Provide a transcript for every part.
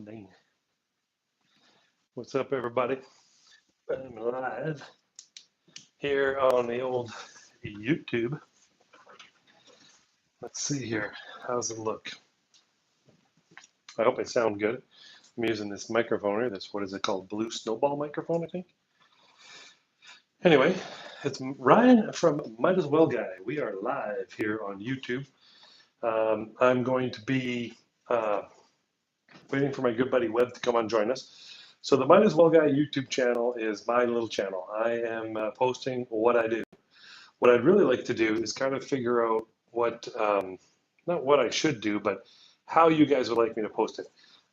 Dang. What's up, everybody? I'm live here on the old YouTube. Let's see here. How's it look? I hope I sound good. I'm using this microphone here. What is it called? Blue Snowball microphone, I think. Anyway, it's Ryan from Might As Well Guy. We are live here on YouTube. I'm going to be waiting for my good buddy Webb to come on and join us. So the Might As Well Guy YouTube channel is my little channel. I am posting what I do. What I'd really like to do is kind of figure out what, not what I should do, but how you guys would like me to post it.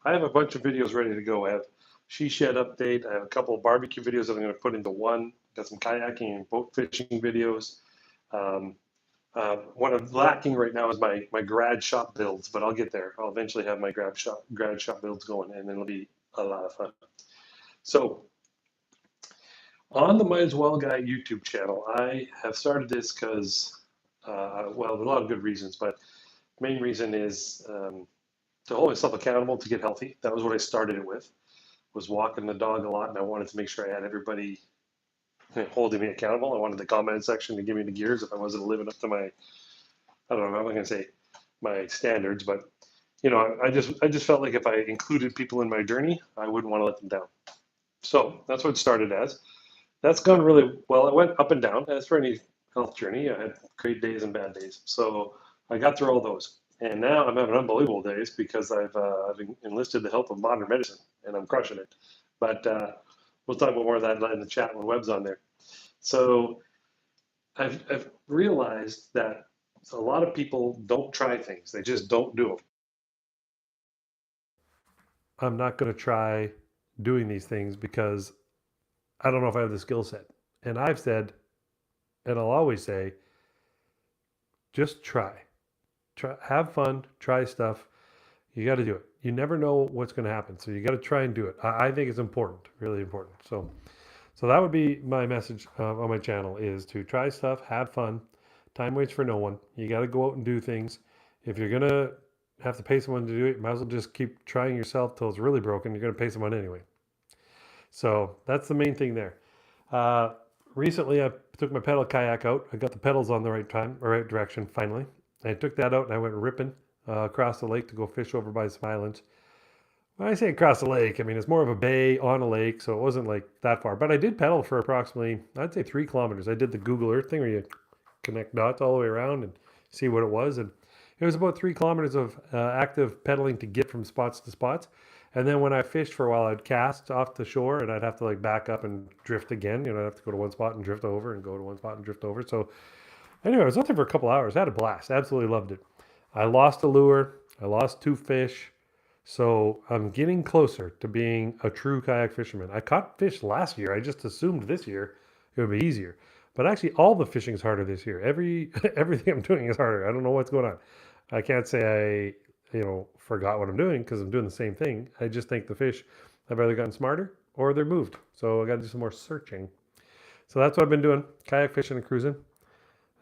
I have a bunch of videos ready to go. I have she shed update. I have a couple of barbecue videos that I'm going to put into one. Got some kayaking and boat fishing videos. Um, what I'm lacking right now is my grad shop builds, but I'll get there. I'll eventually have my grad shop builds going, and then it'll be a lot of fun. So on the Might As Well Guy YouTube channel, I have started this because, well, there's a lot of good reasons, but main reason is to hold myself accountable to get healthy. That was what I started it with, was walking the dog a lot, and I wanted to make sure I had everybody holding me accountable. I wanted the comment section to give me the gears if I wasn't living up to my, I don't know, I'm not gonna say my standards, but you know, I just felt like if I included people in my journey, I wouldn't want to let them down. So that's what it started as. That's gone really well. It went up and down, as for any health journey. I had great days and bad days. So I got through all those. And now I'm having unbelievable days because I've enlisted the help of modern medicine and I'm crushing it. But we'll talk about more of that in the chat when Webb's on there. So I've realized that a lot of people don't try things. They just don't do them. I'm not going to try doing these things because I don't know if I have the skill set. And I've said, and I'll always say, just try. Have fun, try stuff. You got to do it. You never know what's going to happen. So you got to try and do it. I think it's important, really important. So that would be my message on my channel is to try stuff, have fun. Time waits for no one. You got to go out and do things. If you're going to have to pay someone to do it, you might as well just keep trying yourself till it's really broken. You're going to pay someone anyway. So that's the main thing there. Recently, I took my pedal kayak out. I got the pedals on the right direction finally. I took that out and I went ripping across the lake to go fish over by some islands. When I say across the lake, I mean it's more of a bay on a lake, so it wasn't like that far. But I did pedal for approximately, I'd say 3 kilometers. I did the Google Earth thing where you connect dots all the way around and see what it was. And it was about 3 kilometers of active pedaling to get from spots to spots. And then when I fished for a while, I'd cast off the shore and I'd have to like back up and drift again. You know, I'd have to go to one spot and drift over and go to one spot and drift over. So anyway, I was out there for a couple hours. I had a blast. Absolutely loved it. I lost a lure. I lost 2 fish. So I'm getting closer to being a true kayak fisherman. I caught fish last year. I just assumed this year it would be easier. But actually, all the fishing is harder this year. Everything I'm doing is harder. I don't know what's going on. I can't say I forgot what I'm doing because I'm doing the same thing. I just think the fish have either gotten smarter or they're moved. So I got to do some more searching. So that's what I've been doing, kayak fishing and cruising.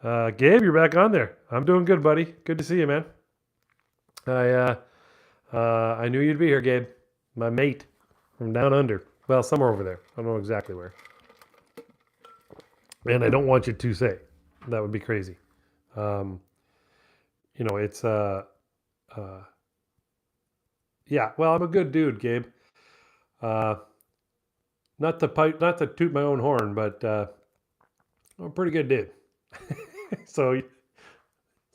Gabe, you're back on there. I'm doing good, buddy. Good to see you, man. I knew you'd be here, Gabe. My mate from down under. Well, somewhere over there. I don't know exactly where. And I don't want you to say. That would be crazy. It's yeah. Well, I'm a good dude, Gabe. Not to toot my own horn, but I'm a pretty good dude. So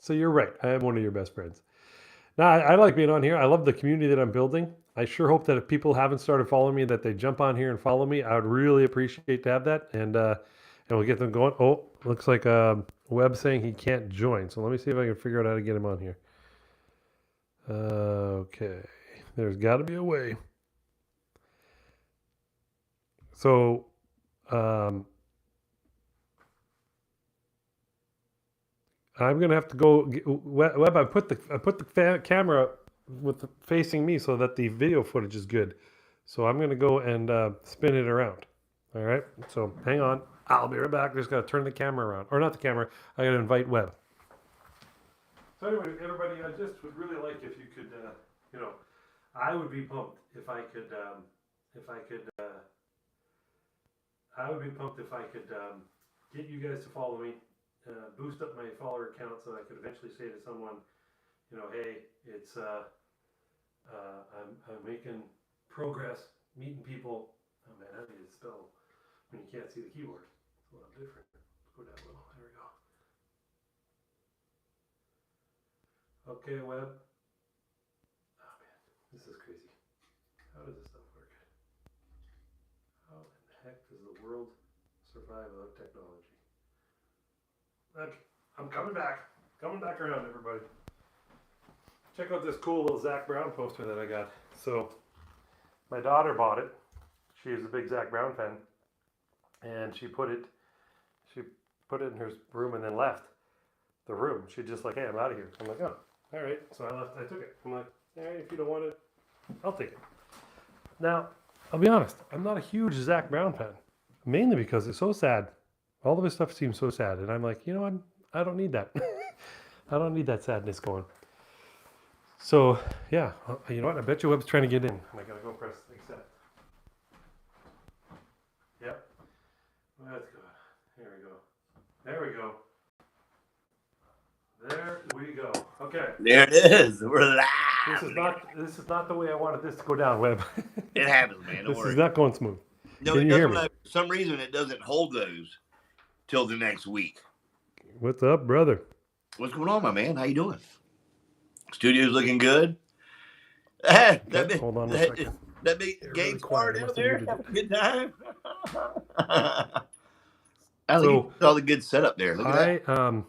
you're right. I am one of your best friends. Now, I like being on here. I love the community that I'm building. I sure hope that if people haven't started following me, that they jump on here and follow me. I would really appreciate to have that, and we'll get them going. Oh, looks like Webb saying he can't join. So let me see if I can figure out how to get him on here. Okay, there's got to be a way. So, I'm gonna have to go. Webb, I put the camera facing me so that the video footage is good. So I'm gonna go and spin it around. All right. So hang on. I'll be right back. Just gotta turn the camera around, or not the camera. I gotta invite Webb. So anyway, everybody, I just would really like if you could, I would be pumped if I could. I would be pumped if I could get you guys to follow me, boost up my follower count, so I could eventually say to someone, hey, it's I'm making progress, meeting people. Oh man, how do you spell when you can't see the keyboard? It's a little different. Let's go down a little. There we go. Okay, Webb. Oh man, this is crazy. How does this stuff work? How in the heck does the world survive without technology? Okay, I'm coming back. Coming back around, everybody. Check out this cool little Zach Brown poster that I got. So, my daughter bought it. She is a big Zach Brown fan, and she put it in her room and then left the room. She just like, hey, I'm out of here. I'm like, oh, all right. So I left. I took it. I'm like, all right, if you don't want it, I'll take it. Now, I'll be honest. I'm not a huge Zach Brown fan, mainly because it's so sad. All of his stuff seems so sad, and I'm like, you know what? I don't need that. I don't need that sadness going. So, yeah, you know what? I bet you Webb's trying to get in. And I gotta go press accept. Yep. Let's go. Here we go. There we go. There we go. Okay. There it is. We're live. This is not the way I wanted this to go down, Webb. It happens, man. Don't This worry. is not going smooth. No, Can it you hear doesn't. me? For some reason, it doesn't hold those till the next week. What's up, brother? What's going on, my man? How you doing? Studio's looking good. Hold on a second. That big They're game really quiet. part I out must have there. muted Having it. a good time. I think it's all the good setup there. Look at that.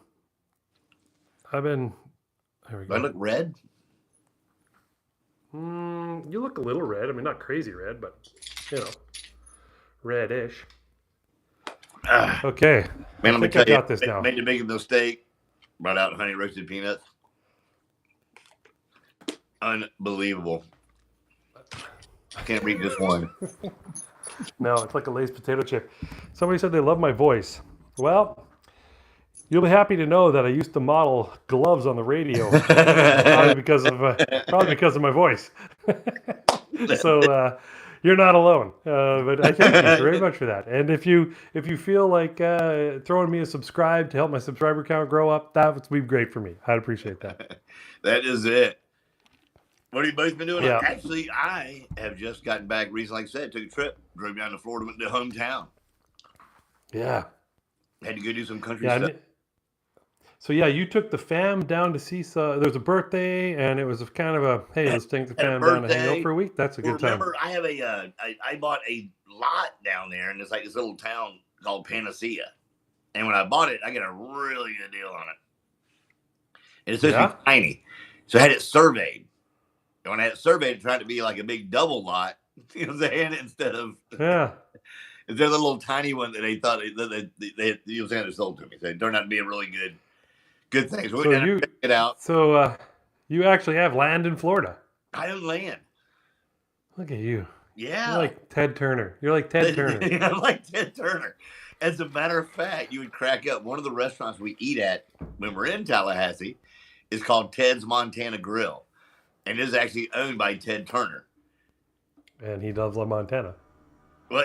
I've been. There we Do I go. look red? You look a little red. I mean, not crazy red, but reddish. Okay. Man, I let me think tell I got you, this now. made the bacon mistake. Brought out honey roasted peanuts. Unbelievable. I can't read this one. No, it's like a Lay's potato chip. Somebody said they love my voice. Well, you'll be happy to know that I used to model gloves on the radio, probably because of my voice. So you're not alone. But I thank you very much for that. And if you feel like throwing me a subscribe to help my subscriber count grow up, that would be great for me. I'd appreciate that. That is it. What have you both been doing? Yeah. Actually, I have just gotten back recently. Like I said, took a trip, drove down to Florida, went to hometown. Yeah. Had to go do some country stuff. So yeah, you took the fam down to see. There was a birthday, and it was kind of a hey, let's take the fam down and hang out for a week. That's a good time. Remember, I have I bought a lot down there, and it's like this little town called Panacea. And when I bought it, I got a really good deal on it. And it's supposed to be tiny, so I had it surveyed. And when I had it surveyed, it tried to be like a big double lot. You know what I'm saying? Instead of the little tiny one that they thought they you know, they sold to me. So it turned out to be a really good thing. So we went down and checked it out. So you actually have land in Florida. I own land. Look at you. Yeah. You're like Ted Turner. I'm like Ted Turner. As a matter of fact, you would crack up. One of the restaurants we eat at when we're in Tallahassee is called Ted's Montana Grill. And it is actually owned by Ted Turner. And he loves Montana. Well,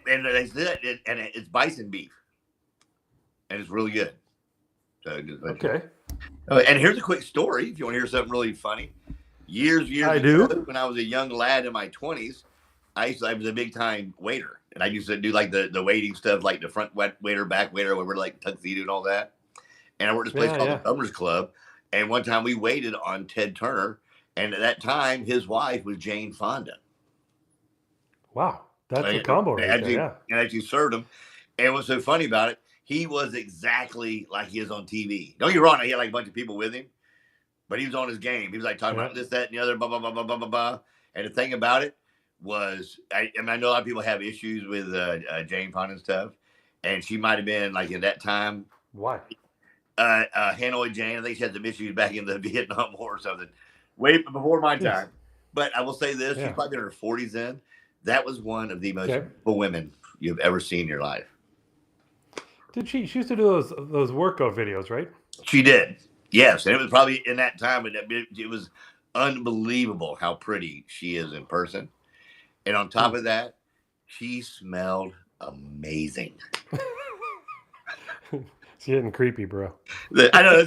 and they said it's bison beef. And it's really good. So okay. Oh, and here's a quick story if you want to hear something really funny. Years ago, when I was a young lad in my 20s, I was a big time waiter. And I used to do like the waiting stuff, like the front waiter, back waiter, where we're like tuxedo and all that. And I worked at this place called the Thumbers Club. And one time we waited on Ted Turner. And at that time, his wife was Jane Fonda. Wow. That's a combo right there, yeah. And actually served him. And what's so funny about it, he was exactly like he is on TV. Don't get me wrong, he had like a bunch of people with him. But he was on his game. He was like talking about this, that, and the other, blah, blah, blah, blah, blah, blah, blah. And the thing about it was, I know a lot of people have issues with Jane Fonda and stuff. And she might have been like at that time. Why? Hanoi Jane. I think she had some issues back in the Vietnam War or something. Way before my time. But I will say this, she's probably in her 40s then. That was one of the most beautiful women you've ever seen in your life. Did she used to do those workout videos, right? She did. Yes. And it was probably in that time, but it was unbelievable how pretty she is in person. And on top of that, she smelled amazing. It's getting creepy, bro. I know,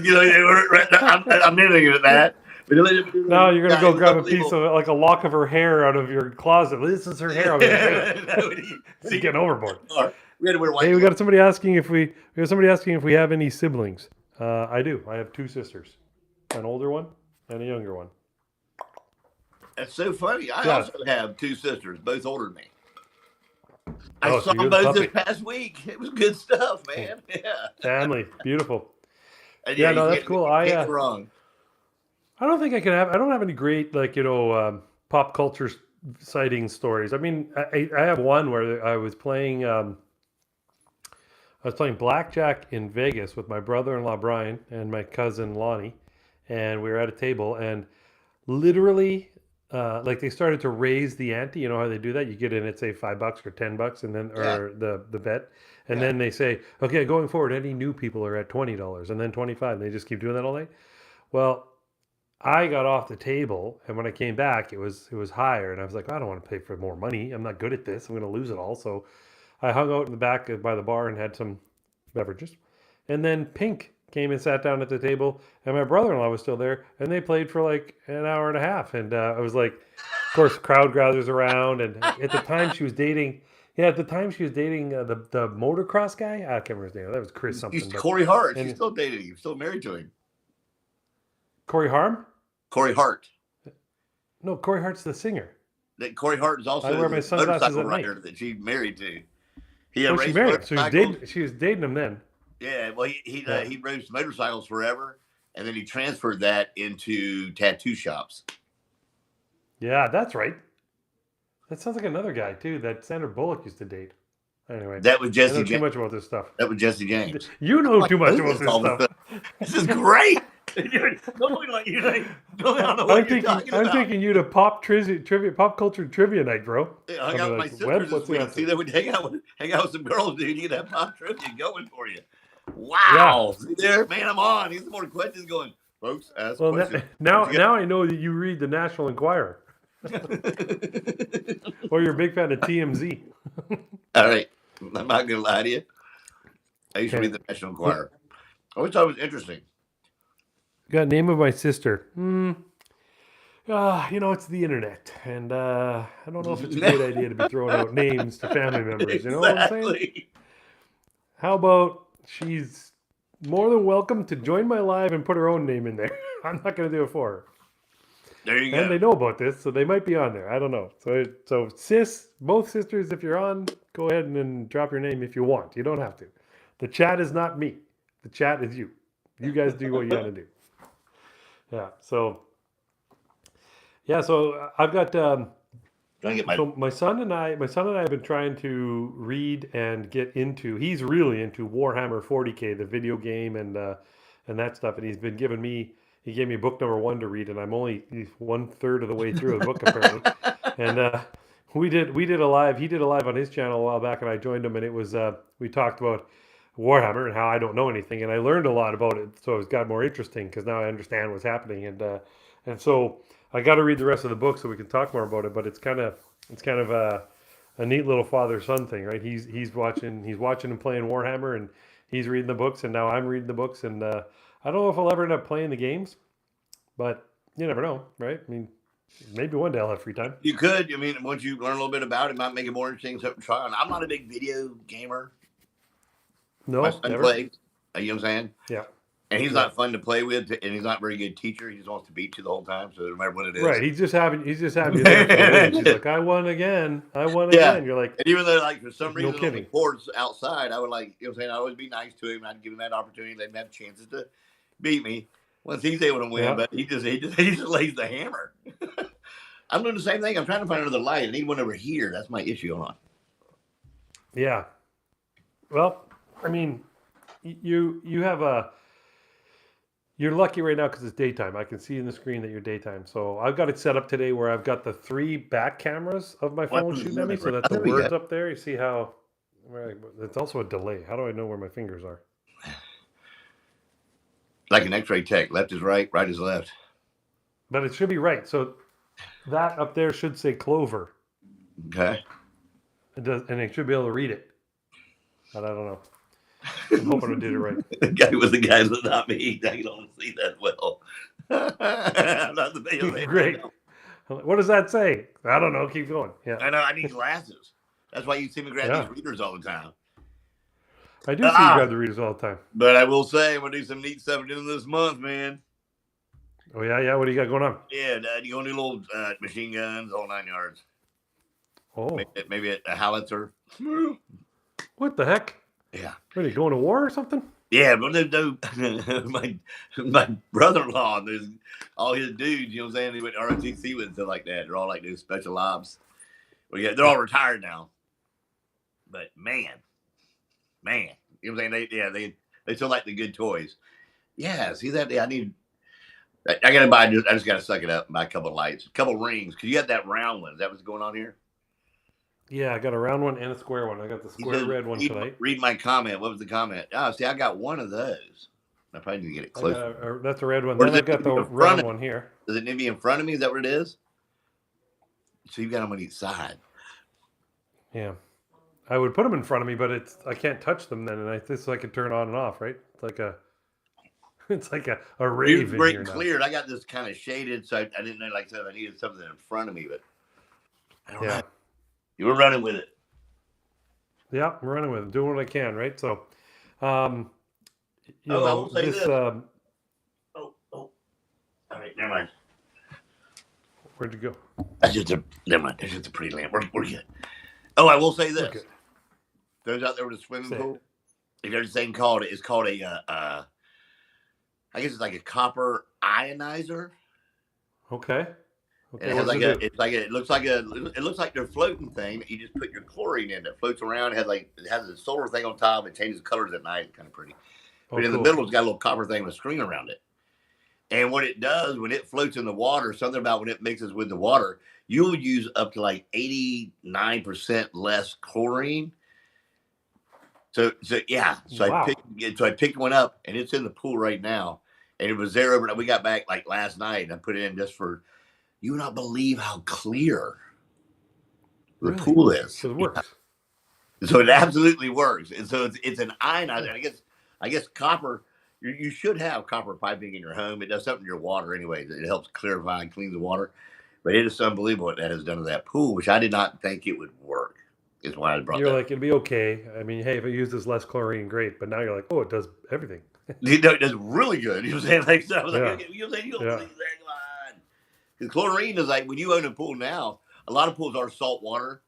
I'm mimicking that. No, you're gonna go grab a piece of like a lock of her hair out of your closet. This is her hair. I'm gonna it's getting overboard. We had to wear white. Hey, we got somebody asking if we have any siblings. I do. I have 2 sisters, an older one and a younger one. That's so funny. I also have 2 sisters, both older than me. I saw so them both this past week. It was good stuff, man. Yeah. Family, beautiful. And no, that's cool. Wrong. I don't think I can have. I don't have any great pop culture sighting stories. I mean, I have one where I was playing. I was playing blackjack in Vegas with my brother-in-law Brian and my cousin Lonnie, and we were at a table, and literally, they started to raise the ante. You know how they do that? You get in at say $5 or $10, and then or the bet, and then they say, okay, going forward, any new people are at $20, and then 25. And they just keep doing that all night. Well, I got off the table, and when I came back, it was higher, and I was like, I don't want to pay for more money. I'm not good at this. I'm going to lose it all. So I hung out in the back by the bar and had some beverages, and then Pink came and sat down at the table, and my brother-in-law was still there, and they played for like an hour and a half, and I was like, of course, crowd gathers around, and at the time she was dating. Yeah, at the time she was dating the motocross guy. I can't remember his name. That was Chris something. He's Corey Hart. She's still dating him. Still married to him. Corey Harm? Corey Hart. No, Corey Hart's the singer. That Corey Hart is also I wear my sunglasses motorcycle at rider night. that she's married to. She married. So she was dating him then. Yeah, well, he rode motorcycles forever, and then he transferred that into tattoo shops. Yeah, that's right. That sounds like another guy too that Sandra Bullock used to date. Anyway, that was Jesse. I know too much about this stuff. That was Jesse James. You know too much about this stuff. This is great. I'm taking you to pop culture trivia night, bro. Yeah, I got my sisters this week. See, they would hang out with some girls, dude. You get that pop trivia going for you. Wow. Yeah. See there, man, I'm on. These more questions going. Folks, ask questions. Now I know that you read the National Enquirer. Or you're a big fan of TMZ. All right. I'm not going to lie to you. I used to read the National Enquirer. I always thought it was interesting. Got name of my sister. It's the internet. And I don't know if it's a good idea to be throwing out names to family members. You know what I'm saying? How about she's more than welcome to join my live and put her own name in there. I'm not going to do it for her. There you go. And they know about this, so they might be on there. I don't know. So both sisters, if you're on, go ahead and drop your name if you want. You don't have to. The chat is not me. The chat is you. You guys do what you got to do. Yeah. So I've got. So my son and I have been trying to read and get into. He's really into Warhammer 40K, the video game, and that stuff. And he's been giving me. He gave me book number 1 to read, and I'm only 1/3 of the way through the book apparently. And we did a live. He did a live on his channel a while back, and I joined him. And it was we talked about Warhammer and how I don't know anything, and I learned a lot about it. So it got more interesting because now I understand what's happening. And so I got to read the rest of the book so we can talk more about it. But it's kind of a neat little father-son thing, right? He's watching and playing Warhammer, and he's reading the books, and now I'm reading the books, and I don't know if I'll ever end up playing the games, but you never know, right? I mean, maybe one day I'll have free time. You could. I mean, once you learn a little bit about it, might make it more interesting. Something to try on. I'm not a big video gamer. No, my son plays. You know what I'm saying? Yeah. And he's not fun to play with, and he's not a very good teacher. He just wants to beat you the whole time, so no matter what it is. Right. He's just having you there. He's like, I won again. Again. You're like, and even though, like, for some reason, on the courts outside, I would you know what I'm saying? I'd always be nice to him. I'd give him that opportunity. Let him have chances to beat me once he's able to win, but he just lays the hammer. I'm doing the same thing. I'm trying to find another light. I need one over here. That's my issue. Hold on. Yeah. Well, I mean, you have you're lucky right now because it's daytime. I can see in the screen that you're daytime. So I've got it set up today where I've got the 3 back cameras of my phone shooting at me, so that the word's up there. You see how it's also a delay. How do I know where my fingers are? Like an X-ray tech, left is right, right is left. but it should be right. So that up there should say clover. Okay. It does, and it should be able to read it. But I don't know. I'm hoping I did it right. The guy with the guys that not me. I don't see that well. I'm not the video man. Great. What does that say? I don't know. Keep going. Yeah. I know. I need glasses. That's why you see me grab these readers all the time. I do see you grab the readers all the time. But I will say, I'm going to do some neat stuff doing this month, man. Oh, yeah? What do you got going on? Yeah, you going to do little machine guns, all 9 yards. Oh. Maybe a howitzer. What the heck? Yeah. Are you going to war or something? Yeah, but my brother-in-law, there's all his dudes, you know what I'm saying? They went to ROTC with and stuff like that. They're all like those special ops. Well, yeah, they're all retired now. But man, you know what I'm saying? They still like the good toys. Yeah, see that? Yeah, I gotta buy. I just gotta suck it up and buy a couple of lights, a couple of rings. Cause you got that round one. Is that what's going on here? Yeah, I got a round one and a square one. I got the square red one tonight. Read my comment. What was the comment? Oh, see, I got one of those. I probably need to get it closer. That's a red one. Then I got the round one here. Does it need to be in front of me? Is that what it is? So you got them on each side. Yeah, I would put them in front of me, but I can't touch them then, and so I can turn on and off. Right? It's like a rave in here now. Cleared. I got this kind of shaded, so I didn't know. Like I said, I needed something in front of me, but I don't know. You were running with it. Yeah, I'm running with it. Doing what I can, right? So, I will say this. All right, never mind. Where'd you go? Never mind. That's just a pretty lamp. We're good. Oh, I will say this. Those out there with a swimming pool, if you're the same called it's called a, I guess it's like a copper ionizer. Okay. And it looks like their floating thing that you just put your chlorine in that floats around. It has a solar thing on top. It changes colors at night. It's kind of pretty. But in the middle, it's got a little copper thing with a string around it. And what it does when it floats in the water, something about when it mixes with the water, you'll use up to like 89% less chlorine. So wow. I picked one up, and it's in the pool right now. And it was there overnight. We got back like last night, and I put it in just for. You would not believe how clear the pool is. So it works. Yeah. So it absolutely works. And so it's an ionizer. I guess copper. You should have copper piping in your home. It does something to your water anyway. It helps clarify and clean the water. But it is unbelievable what that has done to that pool, which I did not think it would work. Is why I brought. You're like, it'd be okay. I mean, hey, if I use this less chlorine, great. But now you're like, oh, it does everything. It does really good. You know what I'm saying? Like, so I was like, you don't believe that? Come on. Because chlorine is like, when you own a pool now, a lot of pools are salt water,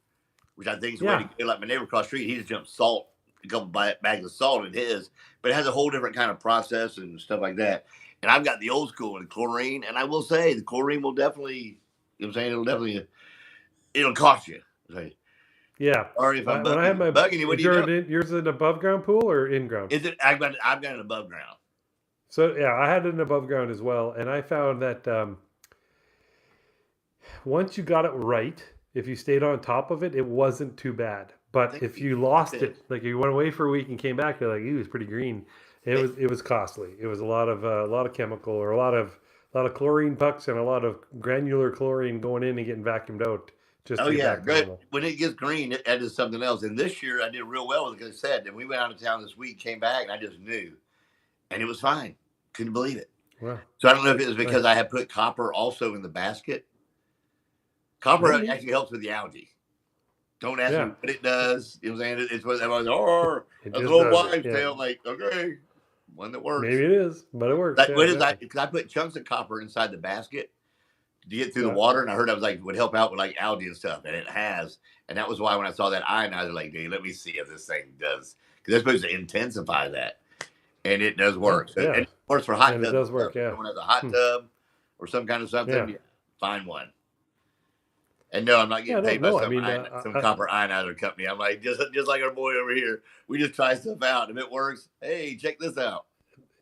which I think is way to go. Like my neighbor across the street, he just jumped salt, a couple bags of salt in his, but it has a whole different kind of process and stuff like that. And I've got the old school and chlorine, and I will say the chlorine will definitely, you know what I'm saying? It'll cost you. Like, yeah. Or if I'm bugging you, what do you do? Yours an above ground pool or in ground? Is it? I've got an above ground. So yeah, I had an above ground as well, and I found that once you got it right, if you stayed on top of it, it wasn't too bad. But if you lost it, like you went away for a week and came back, you're like, it was pretty green. It was costly. It was a lot of chemical or a lot of chlorine pucks and a lot of granular chlorine going in and getting vacuumed out. Great. When it gets green, that is something else. And this year I did real well, like I said. And we went out of town this week, came back, and I just knew, and it was fine. Couldn't believe it. Wow. So I don't know if it was because I had put copper also in the basket. Copper actually helps with the algae. Don't ask me what it does. You know what I'm saying? It's what everyone's a little wide tail. Like, okay, one that works. Maybe it is, but it works. Like, because I put chunks of copper inside the basket to get through the water, and I heard would help out with like algae and stuff, and it has. And that was why when I saw that ionizer, like, dude, let me see if this thing does, because they're supposed to intensify that, and it does work. So, and it works for hot tubs. It does work. Yeah. Someone has a hot tub or some kind of something, find one. And no, I'm not getting paid by some copper ionizer company. I'm like, just like our boy over here. We just try stuff out. If it works, hey, check this out.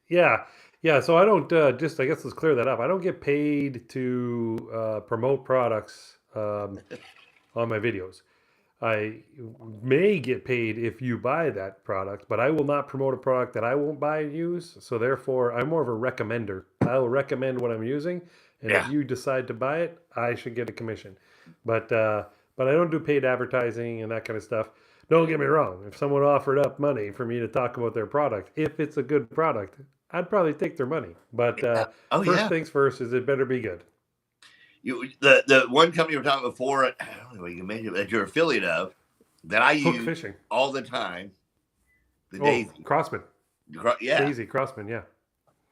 Yeah. Yeah. So I don't I guess let's clear that up. I don't get paid to promote products on my videos. I may get paid if you buy that product, but I will not promote a product that I won't buy and use. So therefore, I'm more of a recommender. I will recommend what I'm using. And if you decide to buy it, I should get a commission. But I don't do paid advertising and that kind of stuff. Don't get me wrong. If someone offered up money for me to talk about their product, if it's a good product, I'd probably take their money. But first things first is it better be good. The one company we were talking before, I don't know what you mentioned that you're affiliate of, that I use fishing all the time. The Daisy Crossman. Yeah, Daisy Crossman. Yeah,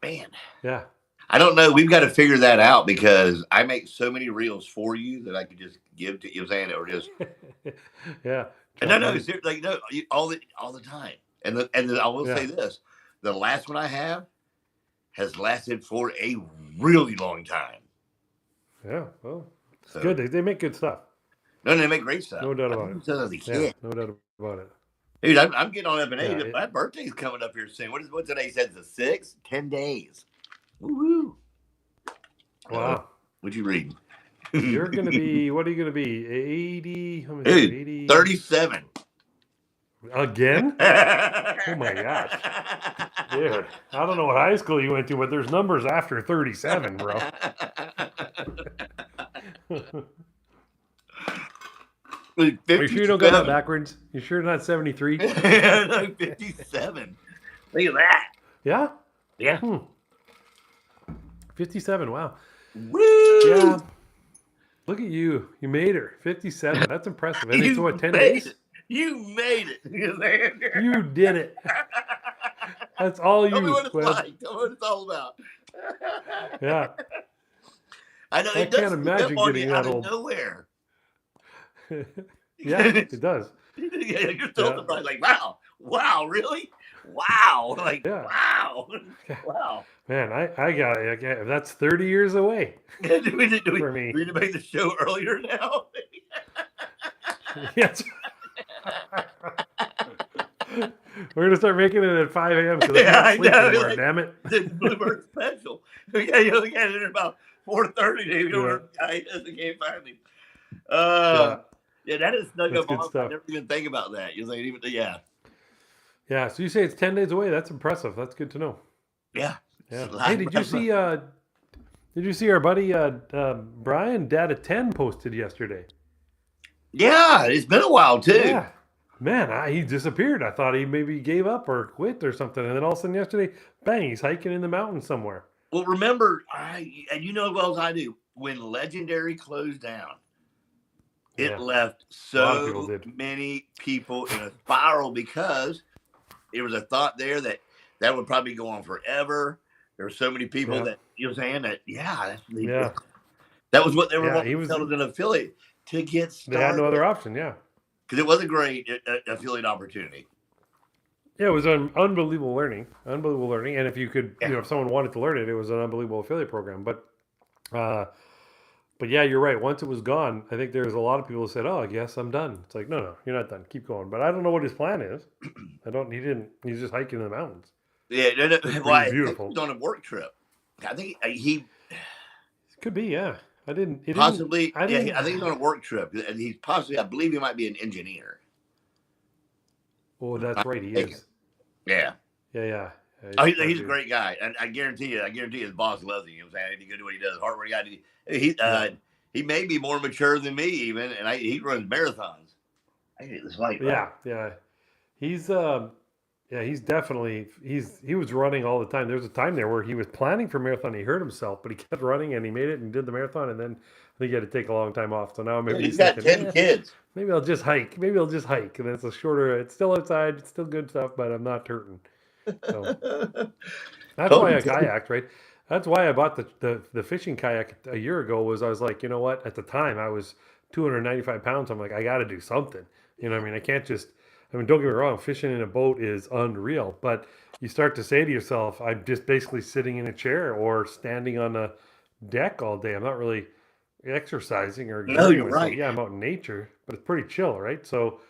man. Yeah. I don't know. We've got to figure that out because I make so many reels for you that I could just give to you, saying or just yeah. And no, like no, all the time. And I will say this: the last one I have has lasted for a really long time. Yeah, well, it's good. They make good stuff. No, they make great stuff. No doubt about it. As a kid. No doubt about it. Dude, I'm getting on up in age. My birthday's coming up here soon. What's today? Says the 6th? 10 days. Woo-hoo. Wow. What you reading? You're going to be, what are you going to be? 80? Dude, 80? 37. Again? Oh my gosh. Dude, I don't know what high school you went to, but there's numbers after 37, bro. Are you sure you don't got that backwards? You sure not 73? 57. Look at that. Yeah? Yeah. 57, wow. Woo! Yeah. Look at you. You made her. 57. That's impressive. And it's what, 10 days? You made it. You did it. That's all Tell me you. what it's like. Tell me what it's all about. Yeah. I know. I can't imagine getting that old. Out of nowhere. Yeah, it does. Yeah, you're so surprised. Like, wow, really? Wow. Like, wow. Wow. Man, I got it. That's 30 years away. Do we for me. We need to make the show earlier now? Yes. We're going to start making it at 5 a.m. because I can't sleep anymore, like, damn it. The Bluebird special. Yeah, you only got it at about 4:30. Dude. I can't find him. Yeah, that is snug up on. I never even think about that. You're like, yeah. Yeah, so you say it's 10 days away. That's impressive. That's good to know. Yeah. Hey, did you see our buddy Brian, Dad of 10, posted yesterday? Yeah, it's been a while too. Yeah. Man, he disappeared. I thought he maybe gave up or quit or something. And then all of a sudden yesterday, bang, he's hiking in the mountains somewhere. Well, remember, and you know as well as I do, when Legendary closed down, it left so many people in a spiral because there was a thought there that would probably go on forever. There were so many people that, you know what I'm saying, that was what they were wanting to tell as an affiliate to get started. They had no other option, because it was a great affiliate opportunity. Yeah, it was an unbelievable learning. And if you could, if someone wanted to learn it, it was an unbelievable affiliate program. But yeah, you're right. Once it was gone, I think there's a lot of people who said, "Oh, I guess I'm done." It's like, no, you're not done. Keep going. But I don't know what his plan is. He's just hiking in the mountains. Yeah, it's beautiful. He's on a work trip. I think he could be. Yeah, I think he's on a work trip, and he's possibly. I believe he might be an engineer. Oh, that's right. He is. Yeah. Yeah. He's a great guy, and I guarantee his boss loves him. You know what I'm saying? He's good at what he does. Hard work guy. He may be more mature than me even, and he runs marathons. I hate this light. Yeah. He's definitely he was running all the time. There was a time there where he was planning for marathon. He hurt himself, but he kept running and he made it and did the marathon. And then I think he had to take a long time off. So now maybe he's got 10 kids. Maybe I'll just hike. And it's a shorter. It's still outside. It's still good stuff, but I'm not hurting. So that's why I kayaked, right? That's why I bought the fishing kayak a year ago. Was I was like, you know what? At the time, I was 295 pounds. I'm like, I got to do something. You know what I mean? I can't just. I mean, don't get me wrong. Fishing in a boat is unreal, but you start to say to yourself, I'm just basically sitting in a chair or standing on a deck all day. I'm not really exercising or. No, you're right. Yeah, I'm out in nature, but it's pretty chill, right? So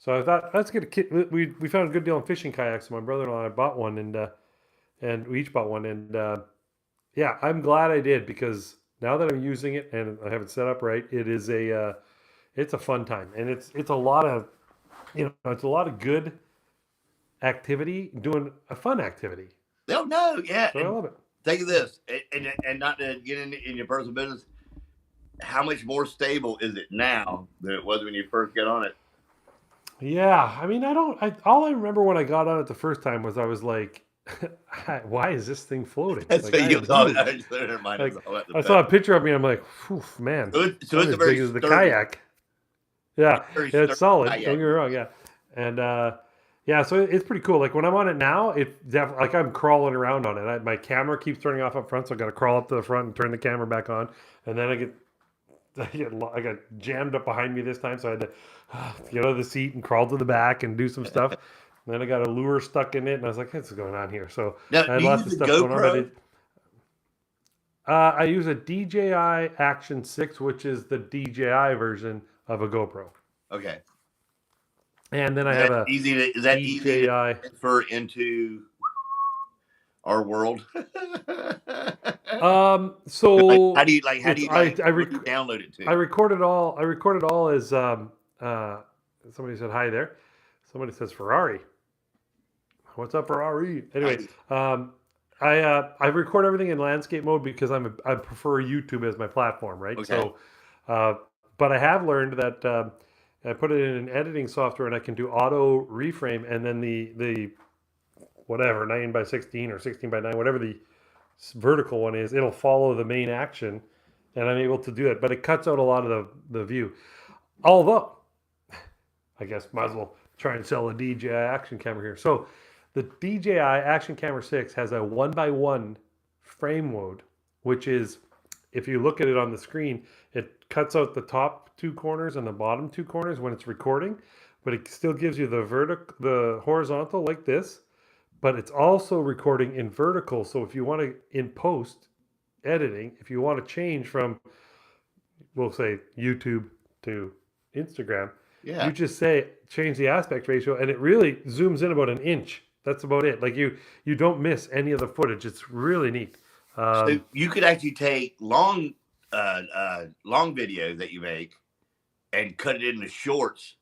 I thought, let's get a kit. We found a good deal on fishing kayaks. So my brother-in-law and I bought one, and we each bought one. And I'm glad I did because now that I'm using it and I have it set up right, it's a fun time. And it's a lot of, it's a lot of good activity, doing a fun activity. Oh, no, yeah. So I love it. think of this, and not to get in your personal business. How much more stable is it now than it was when you first got on it? Yeah, I mean, all I remember when I got on it the first time was I was like, why is this thing floating? That's Like, what I you am thought. huge. Like, I saw a picture of me. I'm like, man, so I'm it's a as very big as the sturdy, kayak. Yeah, very it's sturdy solid. kayak. Don't get me wrong. Yeah, and yeah, so it's pretty cool. Like when I'm on it now, like I'm crawling around on it. My camera keeps turning off up front, so I got to crawl up to the front and turn the camera back on, and then I got jammed up behind me this time, so I had to get out of the seat and crawl to the back and do some stuff. And then I got a lure stuck in it, and I was like, "What's going on here?" So Now, I had do you lots use of the stuff going on. GoPro? I use a DJI Action 6, which is the DJI version of a GoPro. Okay. And then I have a Is that easy to DJI. transfer into our world? So how do you where do you download it to? I record it all as somebody said hi there. Somebody says Ferrari. What's up, Ferrari? Anyway, I record everything in landscape mode because I prefer YouTube as my platform, right? Okay. So, but I have learned that I put it in an editing software and I can do auto reframe, and then the whatever 9:16 or 16:9, whatever the vertical one is, it'll follow the main action, and I'm able to do it. But it cuts out a lot of the view. Although, I guess might as well try and sell a DJI action camera here. So the DJI Action Camera 6 has a 1:1 frame mode, which is, if you look at it on the screen, it cuts out the top two corners and the bottom two corners when it's recording, but it still gives you the horizontal like this, but it's also recording in vertical. So if you want to, in post editing, if you want to change from, we'll say YouTube to Instagram, you just change the aspect ratio, and it really zooms in about an inch. That's about it. Like you don't miss any of the footage. It's really neat. So you could actually take long videos that you make and cut it into shorts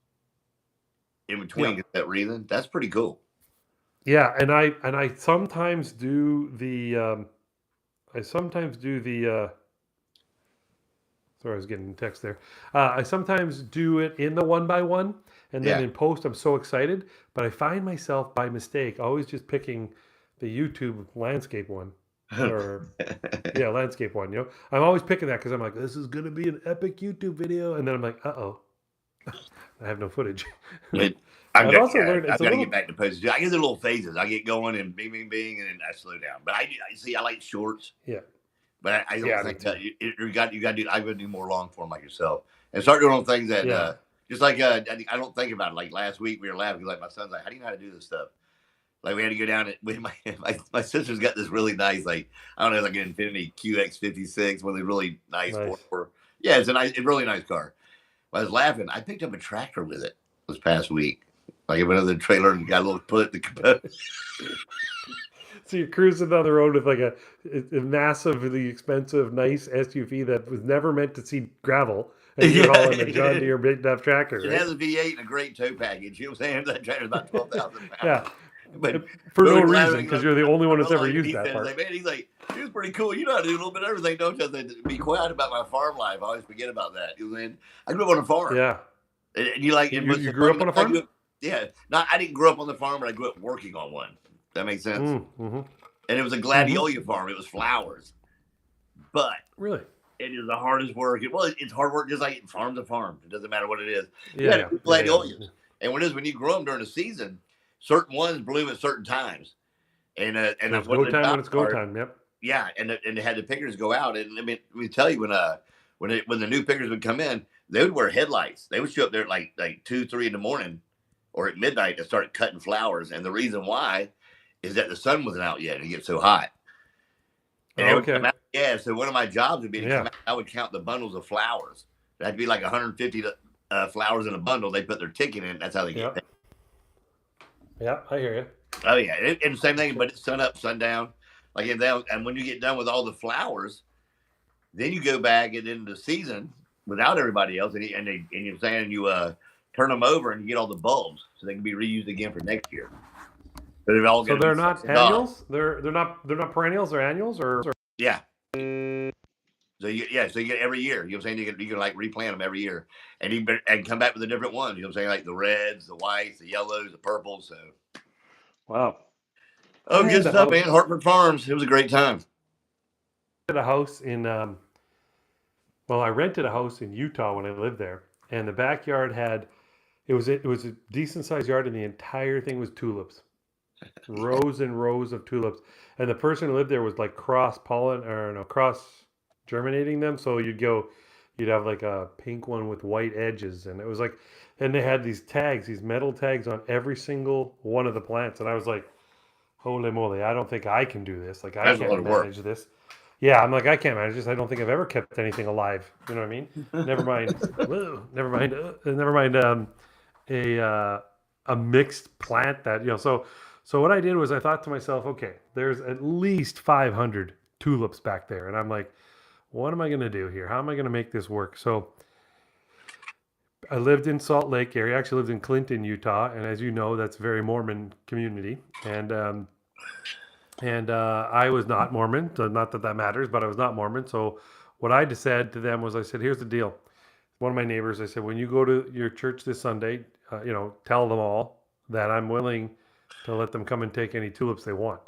in between. Is that reason? That's pretty cool. Yeah, and I sometimes do the sorry, I was getting a text there. I sometimes do it in the 1:1, and then in post, I'm so excited, but I find myself by mistake always just picking the YouTube landscape one, or landscape one. You know, I'm always picking that because I'm like, this is gonna be an epic YouTube video, and then I'm like, I have no footage. I've also learned I've got to get back to post. I get the little phases. I get going and bing, bing, bing, and then I slow down. But I like shorts. Yeah. But I don't think that you got to do. I would do more long form like yourself and start doing things that just like I don't think about it. Like last week we were laughing. Like my son's like, "How do you know how to do this stuff?" Like we had to go down. My sister's got this really nice, like I don't know, like an Infinity QX56, one of the really nice. Yeah, it's a really nice car. I was laughing. I picked up a tractor with it this past week. Like I went in the trailer and got a little put the caboose. So you're cruising down the road with like a massively expensive, nice SUV that was never meant to see gravel, and you're hauling a John Deere big enough tractor. It has a V8 and a great tow package. You know what I'm saying? That tractor's about 12,000 pounds. Yeah, but for no reason, because you're the only one that's ever used that part. He's like, it was pretty cool. You know how to do a little bit of everything, don't you? I said, be quiet about my farm life. I always forget about that. You know what I'm saying? I grew up on a farm. Yeah. And you like you grew up on a farm? I didn't grow up on the farm, but I grew up working on one. That makes sense. Mm-hmm. And it was a gladiola farm. It was flowers, but really, it is the hardest work. It's hard work, just like farm to farm. It doesn't matter what it is. Gladiolas, and when you grow them during the season, certain ones bloom at certain times, and it's go time when it's go time. Yep. Yeah, and they had the pickers go out, and let me tell you, when the new pickers would come in, they would wear headlights. They would show up there at like 2, 3 in the morning, or at midnight to start cutting flowers. And the reason why is that the sun wasn't out yet and it gets so hot. And so one of my jobs would be to come out. I would count the bundles of flowers. That'd be like 150 flowers in a bundle. They put their ticket in. That's how they get paid. Yeah, I hear you. Oh yeah, and the same thing, but it's sun up, sun down. And when you get done with all the flowers, then you go back and into the season without everybody else, and you're saying you turn them over and you get all the bulbs so they can be reused again for next year. They're all So going they're to be not sectioned off. annuals. They're not perennials. They're annuals or Yeah. So you get every year. You know what I'm saying? You can like replant them every year, and come back with a different one. You know what I'm saying? Like the reds, the whites, the yellows, the purples. So Wow. oh, I good had a stuff, house- man. Hartford Farms. It was a great time. a house in well, I rented a house in Utah when I lived there, and the backyard had it was a decent sized yard, and the entire thing was tulips, rows and rows of tulips. And the person who lived there was like cross pollen or no cross germinating them. So you'd have like a pink one with white edges, and it was like, and they had these tags, these metal tags on every single one of the plants, and I was like, holy moly, I don't think I can do this. Like I That's a lot can't of work. manage this. Yeah, I'm like, I can't manage this. I don't think I've ever kept anything alive. You know what I mean? Never mind. Whoa, never mind. A mixed plant that So what I did was I thought to myself, okay, there's at least 500 tulips back there, and I'm like, what am I going to do here? How am I going to make this work? So I lived in Salt Lake area. I actually lived in Clinton, Utah, and as you know, that's a very Mormon community, and I was not Mormon. So not that that matters, but I was not Mormon. So what I said to them was, I said, here's the deal. One of my neighbors, I said, when you go to your church this Sunday, tell them all that I'm willing to let them come and take any tulips they want.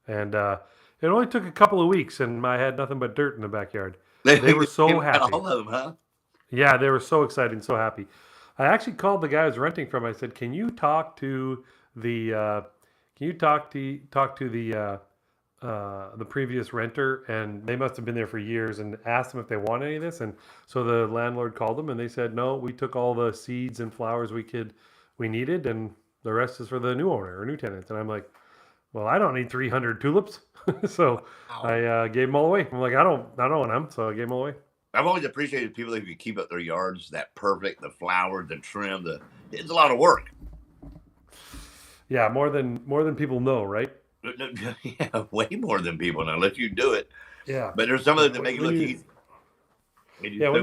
And it only took a couple of weeks, and I had nothing but dirt in the backyard. They were so happy. All of them, huh? Yeah, they were so excited and so happy. I actually called the guy I was renting from. I said, "Can you talk to the the previous renter?" And they must have been there for years, and asked them if they want any of this. And so the landlord called them, and they said, "No, we took all the seeds and flowers we needed, and the rest is for the new owner or new tenants." And I'm like, "Well, I don't need 300 tulips," so I gave them all away. I'm like, I don't want them, so I gave them all away. I've always appreciated people that can keep up their yards that perfect, the flowers, the trim, it's a lot of work. Yeah, more than people know, right? Yeah, way more than people know. Let you do it. Yeah. But there's some of them that make it look easy. When you do it,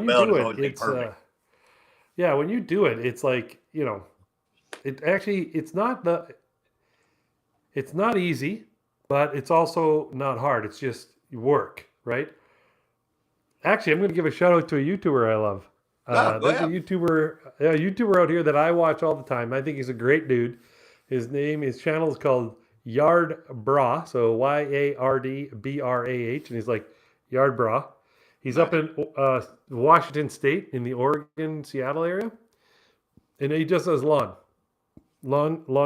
it's yeah, when you do it, it's like, it's not easy, but it's also not hard. It's just work, right? Actually, I'm going to give a shout out to a YouTuber I love. There's a YouTuber out here that I watch all the time. I think he's a great dude. His channel is called Yard Bra, so YARDBRAH, and he's like Yard Bra. He's up in Washington State in the Oregon, Seattle area, and he just does lawn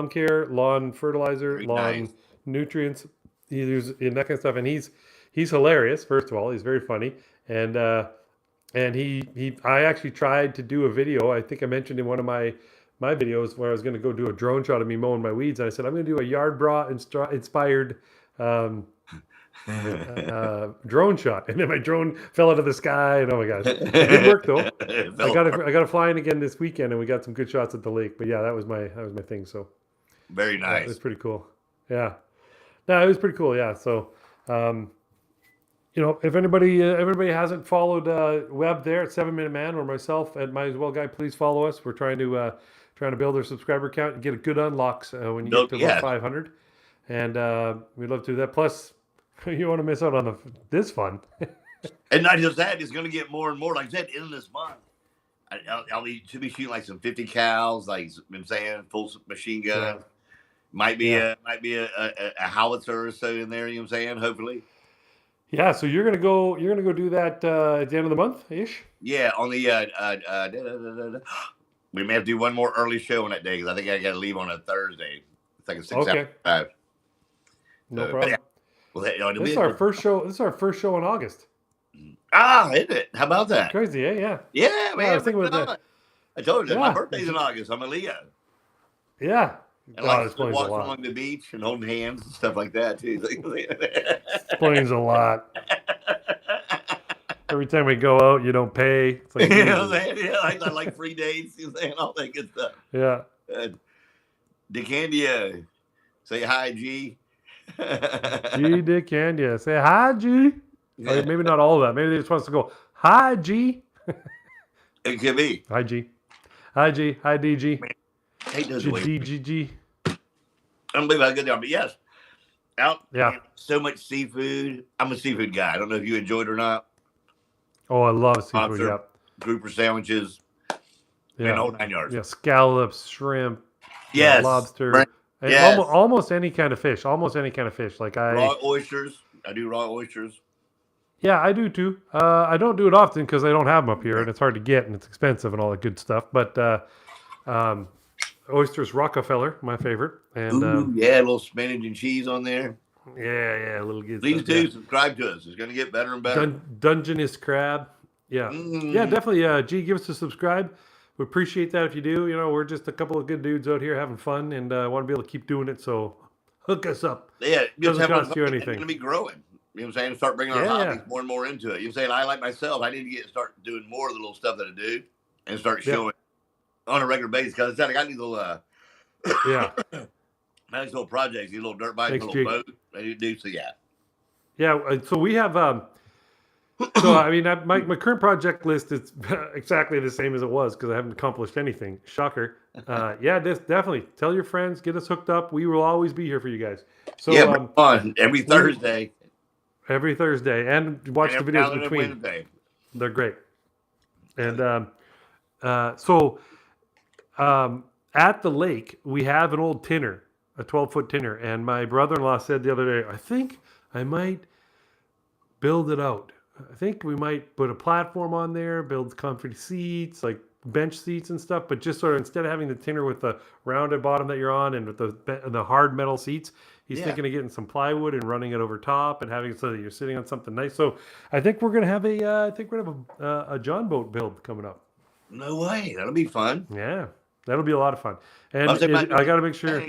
care, lawn fertilizer, lawn nutrients. He's in that kind of stuff, and he's hilarious. First of all, he's very funny, and I actually tried to do a video. I think I mentioned in one of my videos where I was going to go do a drone shot of me mowing my weeds. And I said, I'm going to do a Yard Bra inspired drone shot. And then my drone fell out of the sky. And oh my gosh, it did work though. I got to fly in again this weekend, and we got some good shots at the lake. But yeah, that was my thing. So very nice. It was pretty cool. Yeah. No, it was pretty cool. Yeah. So, if everybody hasn't followed Webb there at 7 Minute Man, or myself at Might As Well Guy, please follow us. We're trying to build our subscriber count and get a good unlocks when you get to about 500. And we'd love to do that. Plus, you want to miss out on this fun. And not just that, it's going to get more and more. Like I said, in this month, I'll be shooting like some 50 cals, like I'm saying, full machine gun. Yeah. Might be a howitzer or so in there. You know what I'm saying? Hopefully. Yeah, so you're gonna go do that at the end of the month ish. Yeah, on the we may have to do one more early show on that day because I think I got to leave on a Thursday. It's like a 6 hour drive. No problem. Yeah. Well, this is our first show. This is our first show in August. Ah, isn't it? How about that? Crazy, eh? Yeah. Yeah, man. I was thinking I told you my birthday's in August. I'm a Leo. Yeah. And walking along the beach and holding hands and stuff like that too. Explains a lot. Every time we go out, you don't pay. It's like, I like free dates, all that good stuff. Yeah. DeCandia, say hi, G. G DeCandia, say hi, G. Yeah. Or maybe not all of that. Maybe they just wants to go, hi, G. It could be. Hi, G. Hi, G. Hi, DG. Hey, DGG. unbelievable how good they are. But yes, out Yeah. so much seafood. I'm a seafood guy. I don't know if you enjoy it or not. Oh, I love seafood. Lobster, Yeah. grouper sandwiches, and the whole 9 yards. Yeah, scallops, shrimp, Yes, lobster, and yes. almost any kind of fish. Almost any kind of fish. Like raw oysters. I do raw oysters. Yeah, I do too. I don't do it often because I don't have them up here, and it's hard to get, and it's expensive, and all that good stuff. But oysters Rockefeller, my favorite, and Ooh, yeah, a little spinach and cheese on there. Yeah, a little good. Please stuff, do subscribe to us. It's going to get better and better. Dungeness crab. Yeah, yeah, definitely. G, give us a subscribe. We appreciate that if you do. You know, we're just a couple of good dudes out here having fun, and want to be able to keep doing it. So hook us up. Yeah, it doesn't cost you anything. It's going to be growing. You know what I'm saying? Start bringing our hobbies more and more into it. You know what I'm saying? I like myself. I need to start doing more of the little stuff that I do and start showing on a regular basis because it's like I got these little nice little projects, these little dirt bikes, little boat. I need to do so. Yeah. So we have. So I mean, my current project list is exactly the same as it was because I haven't accomplished anything. Shocker. Definitely tell your friends, get us hooked up. We will always be here for you guys. So fun every Thursday. Every Thursday, and watch the videos between. Wednesday. They're great. And at the lake, we have an old tinner, a 12-foot tinner. And my brother-in-law said the other day, I think I might build it out. I think we might put a platform on there, build comfy seats, like bench seats and stuff, but just sort of instead of having the tinner with the rounded bottom that you're on and with the hard metal seats, he's thinking of getting some plywood and running it over top and having it so that you're sitting on something nice. So I think we're gonna have a John boat build coming up. No way, that'll be fun. Yeah, that'll be a lot of fun. And I got to make sure.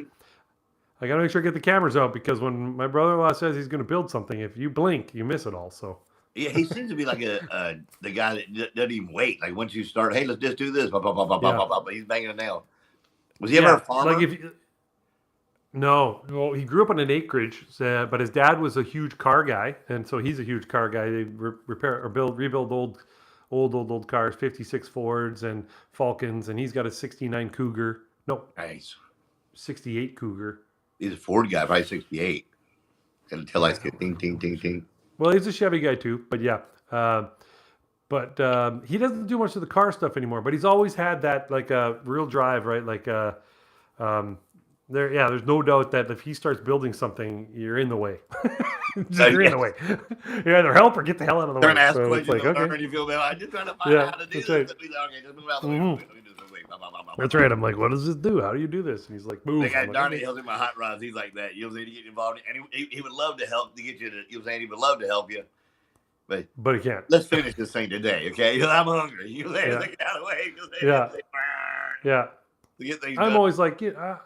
I got to make sure I get the cameras out because when my brother-in-law says he's going to build something, if you blink, you miss it all. So. Yeah, he seems to be like the guy that doesn't even wait. Like once you start, hey, let's just do this. But he's banging a nail. Was he ever a farmer? Like no. Well, he grew up on an acreage, but his dad was a huge car guy, and so he's a huge car guy. They repair or rebuild old cars, 56 Fords and Falcons, and he's got a 69 Cougar. No, nice. 68 Cougar. He's a Ford guy, probably 68. Until I say ting, ting, ting, ting. Well, he's a Chevy guy too, but yeah. But he doesn't do much of the car stuff anymore. But he's always had that like a real drive, right? Like there's no doubt that if he starts building something, you're in the way. You're in the way. You either help or get the hell out of the way. Trying to ask questions, like, okay. You feel bad. I'm just trying to find out how to do this. Right. Okay, just move out the way. That's right. I'm like, what does this do? How do you do this? And he's like, move. The guy Donnie helps in my hot rods. He's like that. You know what I'm saying? To get involved, and he would love to help to get you to. You know what I'm saying? He would love to help you, but he can't. Let's finish this thing today, okay? I'm hungry. You let it get out of the way. Yeah. I'm always like,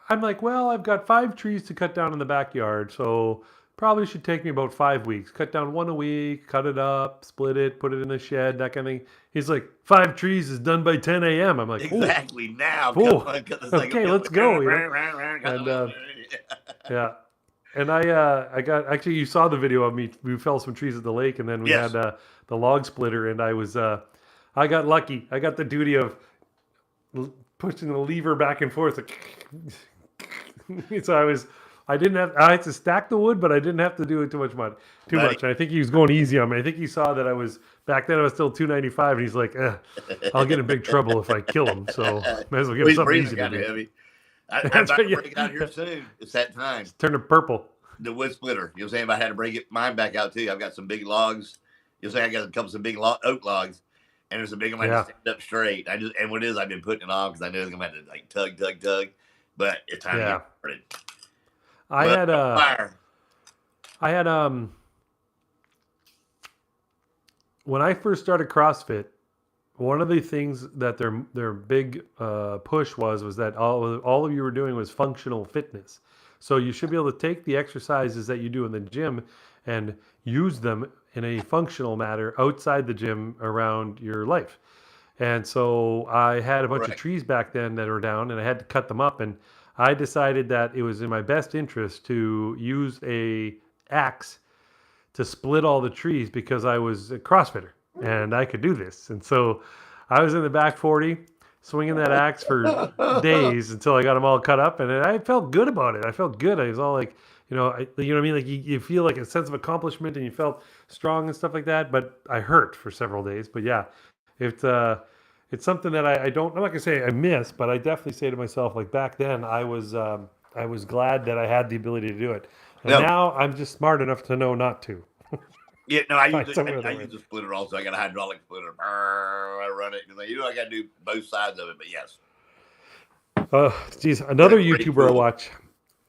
I'm like, well, I've got 5 trees to cut down in the backyard, so probably should take me about 5 weeks. Cut down 1 a week, cut it up, split it, put it in the shed, that kind of thing. He's like, 5 trees is done by 10 a.m. I'm like, exactly now. Okay, let's go. And yeah. And I got, actually, you saw the video of me. We fell some trees at the lake, and then we had the log splitter, and I got lucky. I got the duty of pushing the lever back and forth. So I had to stack the wood, but I didn't have to do it too much. And I think he was going easy on me. I think he saw that back then I was still 295, and he's like, I'll get in big trouble if I kill him. So might as well give him something easy to do. Heavy. I'm about to break it out here soon. It's that time. It's turning purple. The wood splitter. You know what I'm saying? If I had to break mine back out too. I've got some big logs. You know what I'm saying? I got some big oak logs. And there's a big one to stand up straight. And what it is, I've been putting it on because I know I'm going to have to like tug. But it's time to get started. I had when I first started CrossFit, one of the things that their big push was that all of you were doing was functional fitness. So you should be able to take the exercises that you do in the gym and use them in a functional manner outside the gym around your life. And so I had a bunch of trees back then that were down, and I had to cut them up. And I decided that it was in my best interest to use a axe to split all the trees because I was a CrossFitter and I could do this. And so I was in the back 40, swinging that axe for days until I got them all cut up, and I felt good about it. I felt good. I was all like, you know what I mean? Like you feel like a sense of accomplishment, and you felt strong and stuff like that. But I hurt for several days. But yeah, it's something that I don't. I'm not gonna say I miss, but I definitely say to myself, like back then, I was glad that I had the ability to do it, and No, now I'm just smart enough to know not to. yeah, no, I use Find some other I way. use a splitter also. I got a hydraulic splitter. I run it. I got to do both sides of it. But yes, Geez, it's a another great YouTuber I tool. watch.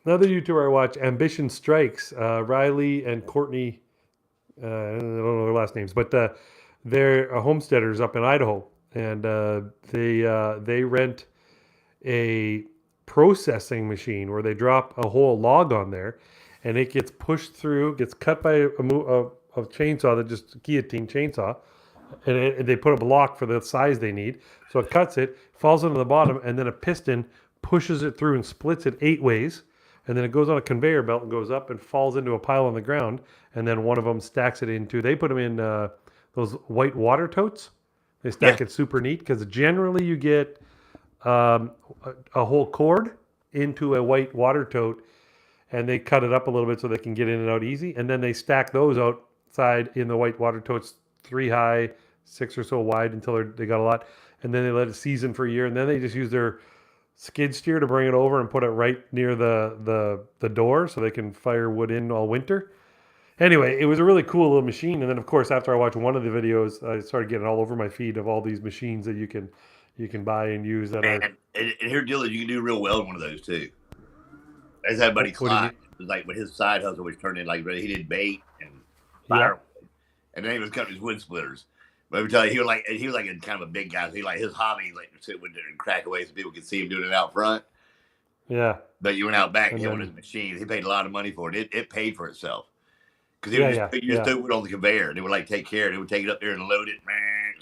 Another YouTuber I watch, Ambition Strikes, Riley and Courtney. I don't know their last names, but they're homesteaders up in Idaho, and they rent a processing machine where they drop a whole log on there, and it gets pushed through, gets cut by a chainsaw that just guillotine chainsaw, and they put a block for the size they need. So it cuts it, falls into the bottom, and then a piston pushes it through and splits it 8 ways. And then it goes on a conveyor belt and goes up and falls into a pile on the ground. And then one of them stacks it into, they put them in those white water totes. They Yeah, stack it super neat because generally you get a whole cord into a white water tote, and they cut it up a little bit so they can get in and out easy. And then they stack those outside in the white water totes, 3 high, 6 or so wide until they got a lot. And then they let it season for a year. And then they just use their skid steer to bring it over and put it right near the door so they can fire wood in all winter. Anyway, it was a really cool little machine. And then of course, after I watched one of the videos, I started getting all over my feed of all these machines that you can buy and use that man. are. And here, deal is you can do real well in one of those too. There's that buddy What do you Clyde. mean? It was like when his side hustle was turned in like he did bait and Yeah. firewood, and then he was cutting his wood splitters. But let me tell you, he was like a kind of a big guy. So he like his hobby like to sit with there and crack away so people could see him doing it out front. Yeah. But you went out back and And hit one of then, his machines. He paid a lot of money for it. It paid for itself because yeah, yeah, you just yeah. threw it on the conveyor and it would like take care. They would take it up there and load it, man.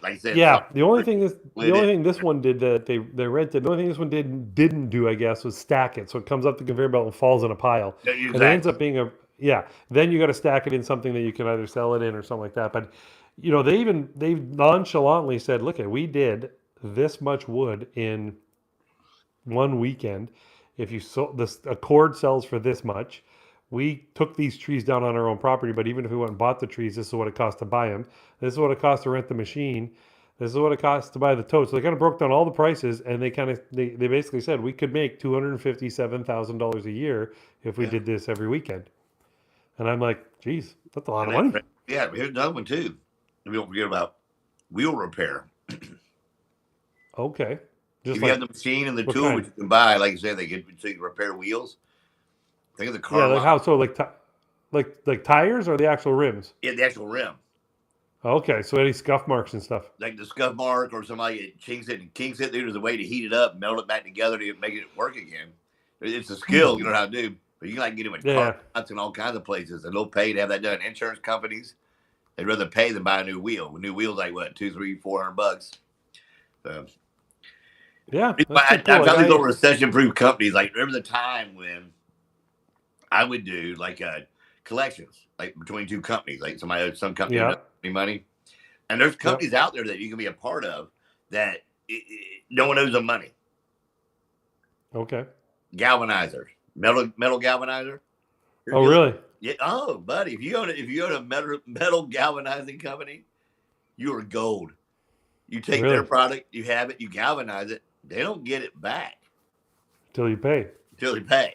Like I said, Yeah, the only thing split it. this one did that they rented. The only thing this one didn't do, I guess, was stack it. So it comes up the conveyor belt and falls in a pile, and it ends Exactly. up being a yeah. Then you got to stack it in something that you can either sell it in or something like that. But they nonchalantly said, "Look, we did this much wood in one weekend. If you sold this, a cord sells for this much. We took these trees down on our own property, but even if we went and bought the trees, this is what it cost to buy them. This is what it costs to rent the machine. This is what it costs to buy the totes." So they kind of broke down all the prices, and they basically said we could make $257,000 a year if we Yeah. did this every weekend. And I'm like, geez, that's a lot And of money. yeah, but here's another one too. We don't forget about wheel repair. Okay, just If you have like the machine and the what tool, which kind? you can buy, like you said, they get so you can repair wheels. Think of the Yeah, car like lot. how so like tires or the actual rims? Yeah, the actual rim. Okay, so any scuff marks and stuff. Like the scuff mark or somebody chinks it and kinks it. There's a way to heat it up, melt it back together to make it work again. It's a skill, you know how to do. But you can like get them at car Yeah, lots and all kinds of places, and they'll pay to have that done. Insurance companies, they'd rather pay than buy a new wheel. A new wheel's like what, 200, 300, $400. So yeah, that's I pretty cool. Like found these little I recession-proof companies. Like there was a time when I would do like collections, like between two companies. Like some company would yeah, not have any money, and there's yep. companies out there that you can be a part of that no one owes them money. Okay. Galvanizers, metal galvanizer. Oh, really? Yeah. Oh, buddy, if you own a metal galvanizing company, you are gold. You take their Really? product, you have it, you galvanize it. They don't get it back Till you pay. until they pay.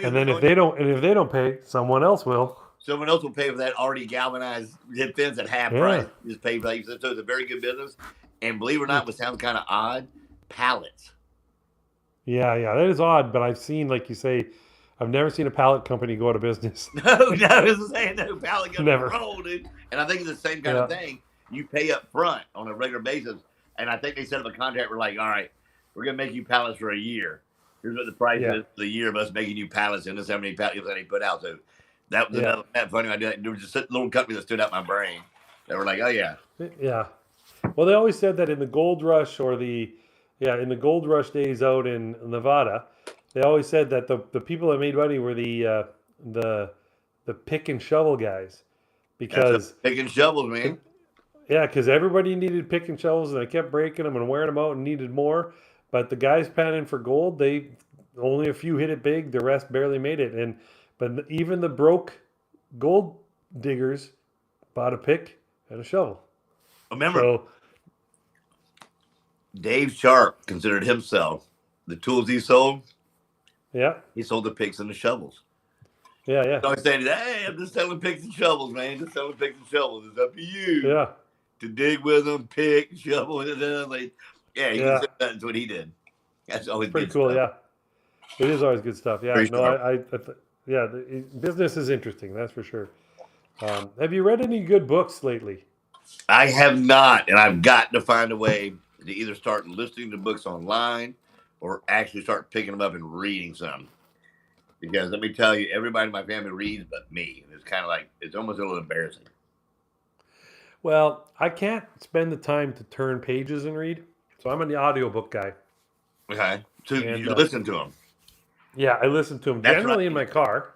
And then if they don't pay, someone else will. Someone else will pay for that already galvanized fence at half Yeah. price. Just pay for that. So it's a very good business. And believe it or not, what sounds kind of odd, pallets. Yeah, yeah. That is odd, but I've seen, like you say, I've never seen a pallet company go out of business. No, it's saying no pallet gonna Never. roll, dude. And I think it's the same kind Yeah. of thing. You pay up front on a regular basis. And I think they set up a contract where like, all right, we're gonna make you pallets for a year. Here's what the price Yeah. is for the year of us making you pallets, and this is how many pallets they put out. So that was Yeah. another that funny idea. There was just a little company that stood out my brain. They were like, oh yeah. Yeah. Well, they always said that in the gold rush in the gold rush days out in Nevada, they always said that the people that made money were the pick and shovel guys That's because picking shovels, man. Yeah, because everybody needed picking shovels, and I kept breaking them and wearing them out and needed more. But the guys panning for gold, they only a few hit it big. The rest barely made it. And but even the broke gold diggers bought a pick and a shovel. Remember, So Dave Sharp considered himself the tools he sold. yeah, He sold the picks and the shovels. yeah, So I said, "Hey, I'm just selling picks and shovels, man. Just selling picks and shovels. It's up to you yeah, to dig with them, pick, shovel." And like, yeah, he yeah. considered that's what he did. That's always Pretty good cool. stuff. Yeah, it is always good stuff. Yeah, Very no, sharp. yeah, business is interesting. That's for sure. Have you read any good books lately? I have not, and I've got to find a way to either start listening to books online or actually start picking them up and reading some. Because let me tell you, everybody in my family reads but me. And it's kind of like, it's almost a little embarrassing. Well, I can't spend the time to turn pages and read, so I'm an audiobook guy. Okay. So And you listen to them. yeah, I listen to them That's generally right. in my car.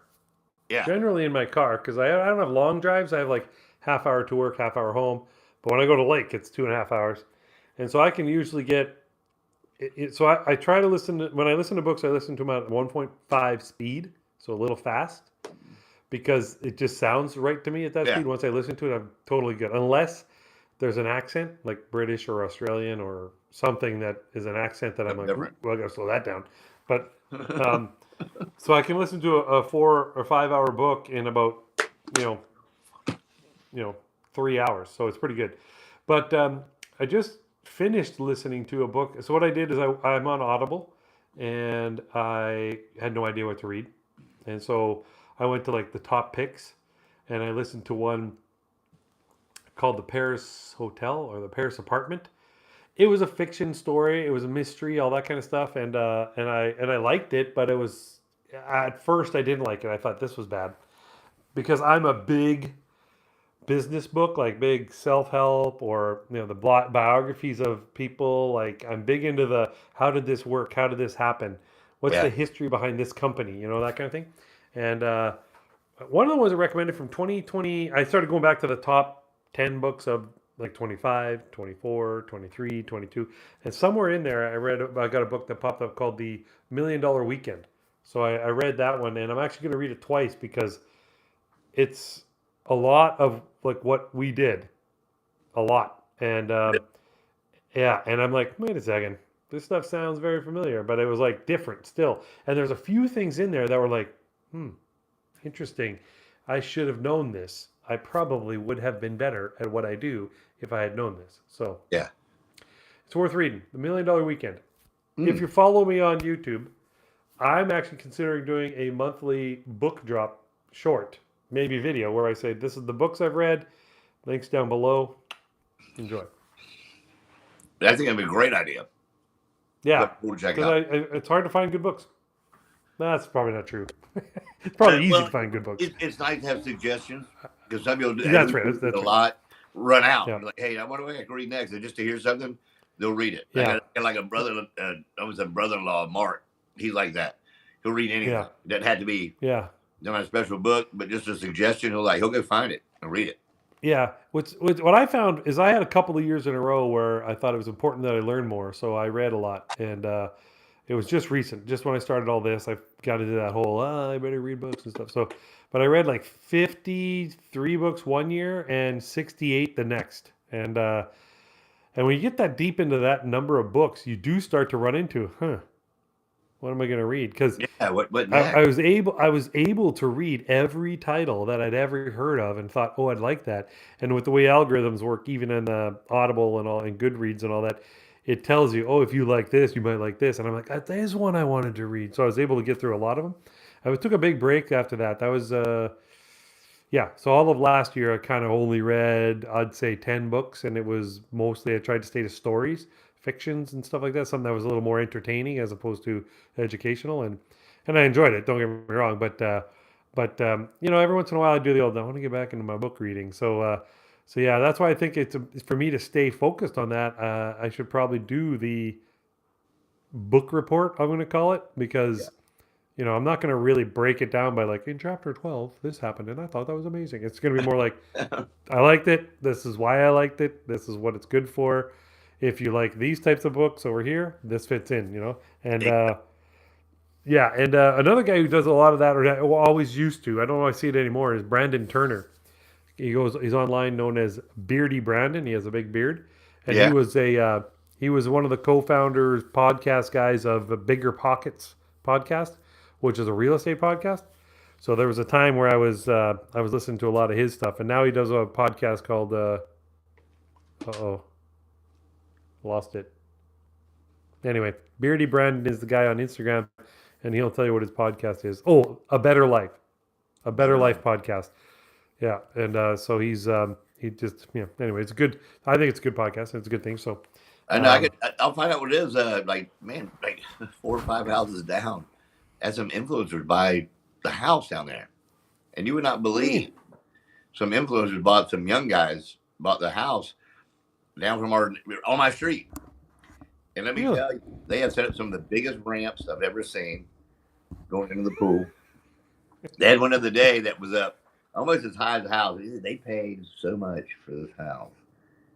Yeah. Generally in my car because I don't have long drives. I have like half hour to work, half hour home. But when I go to lake, it's 2.5 hours, and so I can usually get. So I try to listen to when I listen to books. I listen to them at 1.5 speed, so a little fast, because it just sounds right to me at that Yeah. speed. Once I listen to it, I'm totally good. Unless there's an accent like British or Australian or something that is an accent that I'm Something like, different. well, I gotta slow that down. But so I can listen to a 4 or 5 hour book in about you know 3 hours. So it's pretty good. But I just finished listening to a book. So what I did is I'm on Audible, and I had no idea what to read, and so I went to like the top picks, and I listened to one called The Paris Hotel or The Paris Apartment. It was a fiction story. It was a mystery, all that kind of stuff, and I liked it. But it was at first I didn't like it. I thought this was bad because I'm a big business book, like big self-help or the biographies of people. Like I'm big into the how did this work? How did this happen? What's Yeah. the history behind this company? That kind of thing. And one of them was recommended from 2020. I started going back to the top 10 books of like 25, 24, 23, 22. And somewhere in there, I got a book that popped up called The $1 Million Weekend. So I read that one, and I'm actually going to read it twice because it's a lot of like what we did, a lot. And yeah, and I'm like, wait a second, this stuff sounds very familiar, but it was like different still. And there's a few things in there that were like, interesting. I should have known this. I probably would have been better at what I do if I had known this. So Yeah. it's worth reading. The $1 Million Weekend. If you follow me on YouTube, I'm actually considering doing a monthly book drop short, maybe video, where I say, this is the books I've read, links down below. Enjoy. I think that'd be a great idea. Yeah, We'll check because out. it's hard to find good books. That's probably not true. It's probably easy to find good books. It's nice to have suggestions because some people That's right. That's a right. lot run out. Yeah. Like, hey, I wonder what I can read next. And just to hear something, they'll read it. Yeah. I got like a brother, I was a brother-in-law, Mark. He's like that. He'll read anything. Yeah. It doesn't have to be Yeah. not a special book, but just a suggestion. He'll go find it and read it. Yeah. What I found is I had a couple of years in a row where I thought it was important that I learn more, so I read a lot, and it was just recent. Just when I started all this, I got into that whole I better read books and stuff. So, but I read like 53 books one year and 68 the next, and when you get that deep into that number of books, you do start to run into, what am I going to read? Because what I was able to read every title that I'd ever heard of and thought, oh, I'd like that. And with the way algorithms work, even in Audible and all, and Goodreads and all that, it tells you, oh, if you like this, you might like this. And I'm like, that is one I wanted to read. So I was able to get through a lot of them. I took a big break after that. That was, yeah. So all of last year, I kind of only read, I'd say 10 books. And it was mostly, I tried to stay to stories, fictions and stuff like that. Something that was a little more entertaining as opposed to educational. And I enjoyed it. Don't get me wrong. But every once in a while I do the old, I want to get back into my book reading. So yeah, that's why I think it's for me to stay focused on that. I should probably do the book report, I'm going to call it, because I'm not going to really break it down by like in chapter 12 this happened and I thought that was amazing. It's going to be more like I liked it. This is why I liked it. This is what it's good for. If you like these types of books over here, this fits in. And yeah, and another guy who does a lot of that, or always used to, I don't know if I see it anymore, is Brandon Turner. He's online known as Beardy Brandon. He has a big beard, and Yeah. he was one of the co-founders, podcast guys of Bigger Pockets podcast, which is a real estate podcast. So there was a time where I was listening to a lot of his stuff, and now he does a podcast called oh, lost it. Anyway, Beardy Brandon is the guy on Instagram, and he'll tell you what his podcast is. Oh, A Better Life podcast. Yeah, and so he just Anyway, it's good. I think it's a good podcast. It's a good thing. So, And I'll find out what it is. Like 4 or 5 houses down, had some influencers buy the house down there, and you would not believe some influencers some young guys bought the house down from on my street. And let me tell you, they have set up some of the biggest ramps I've ever seen going into the pool. They had one of the day that was up almost as high as the house. They paid so much for this house.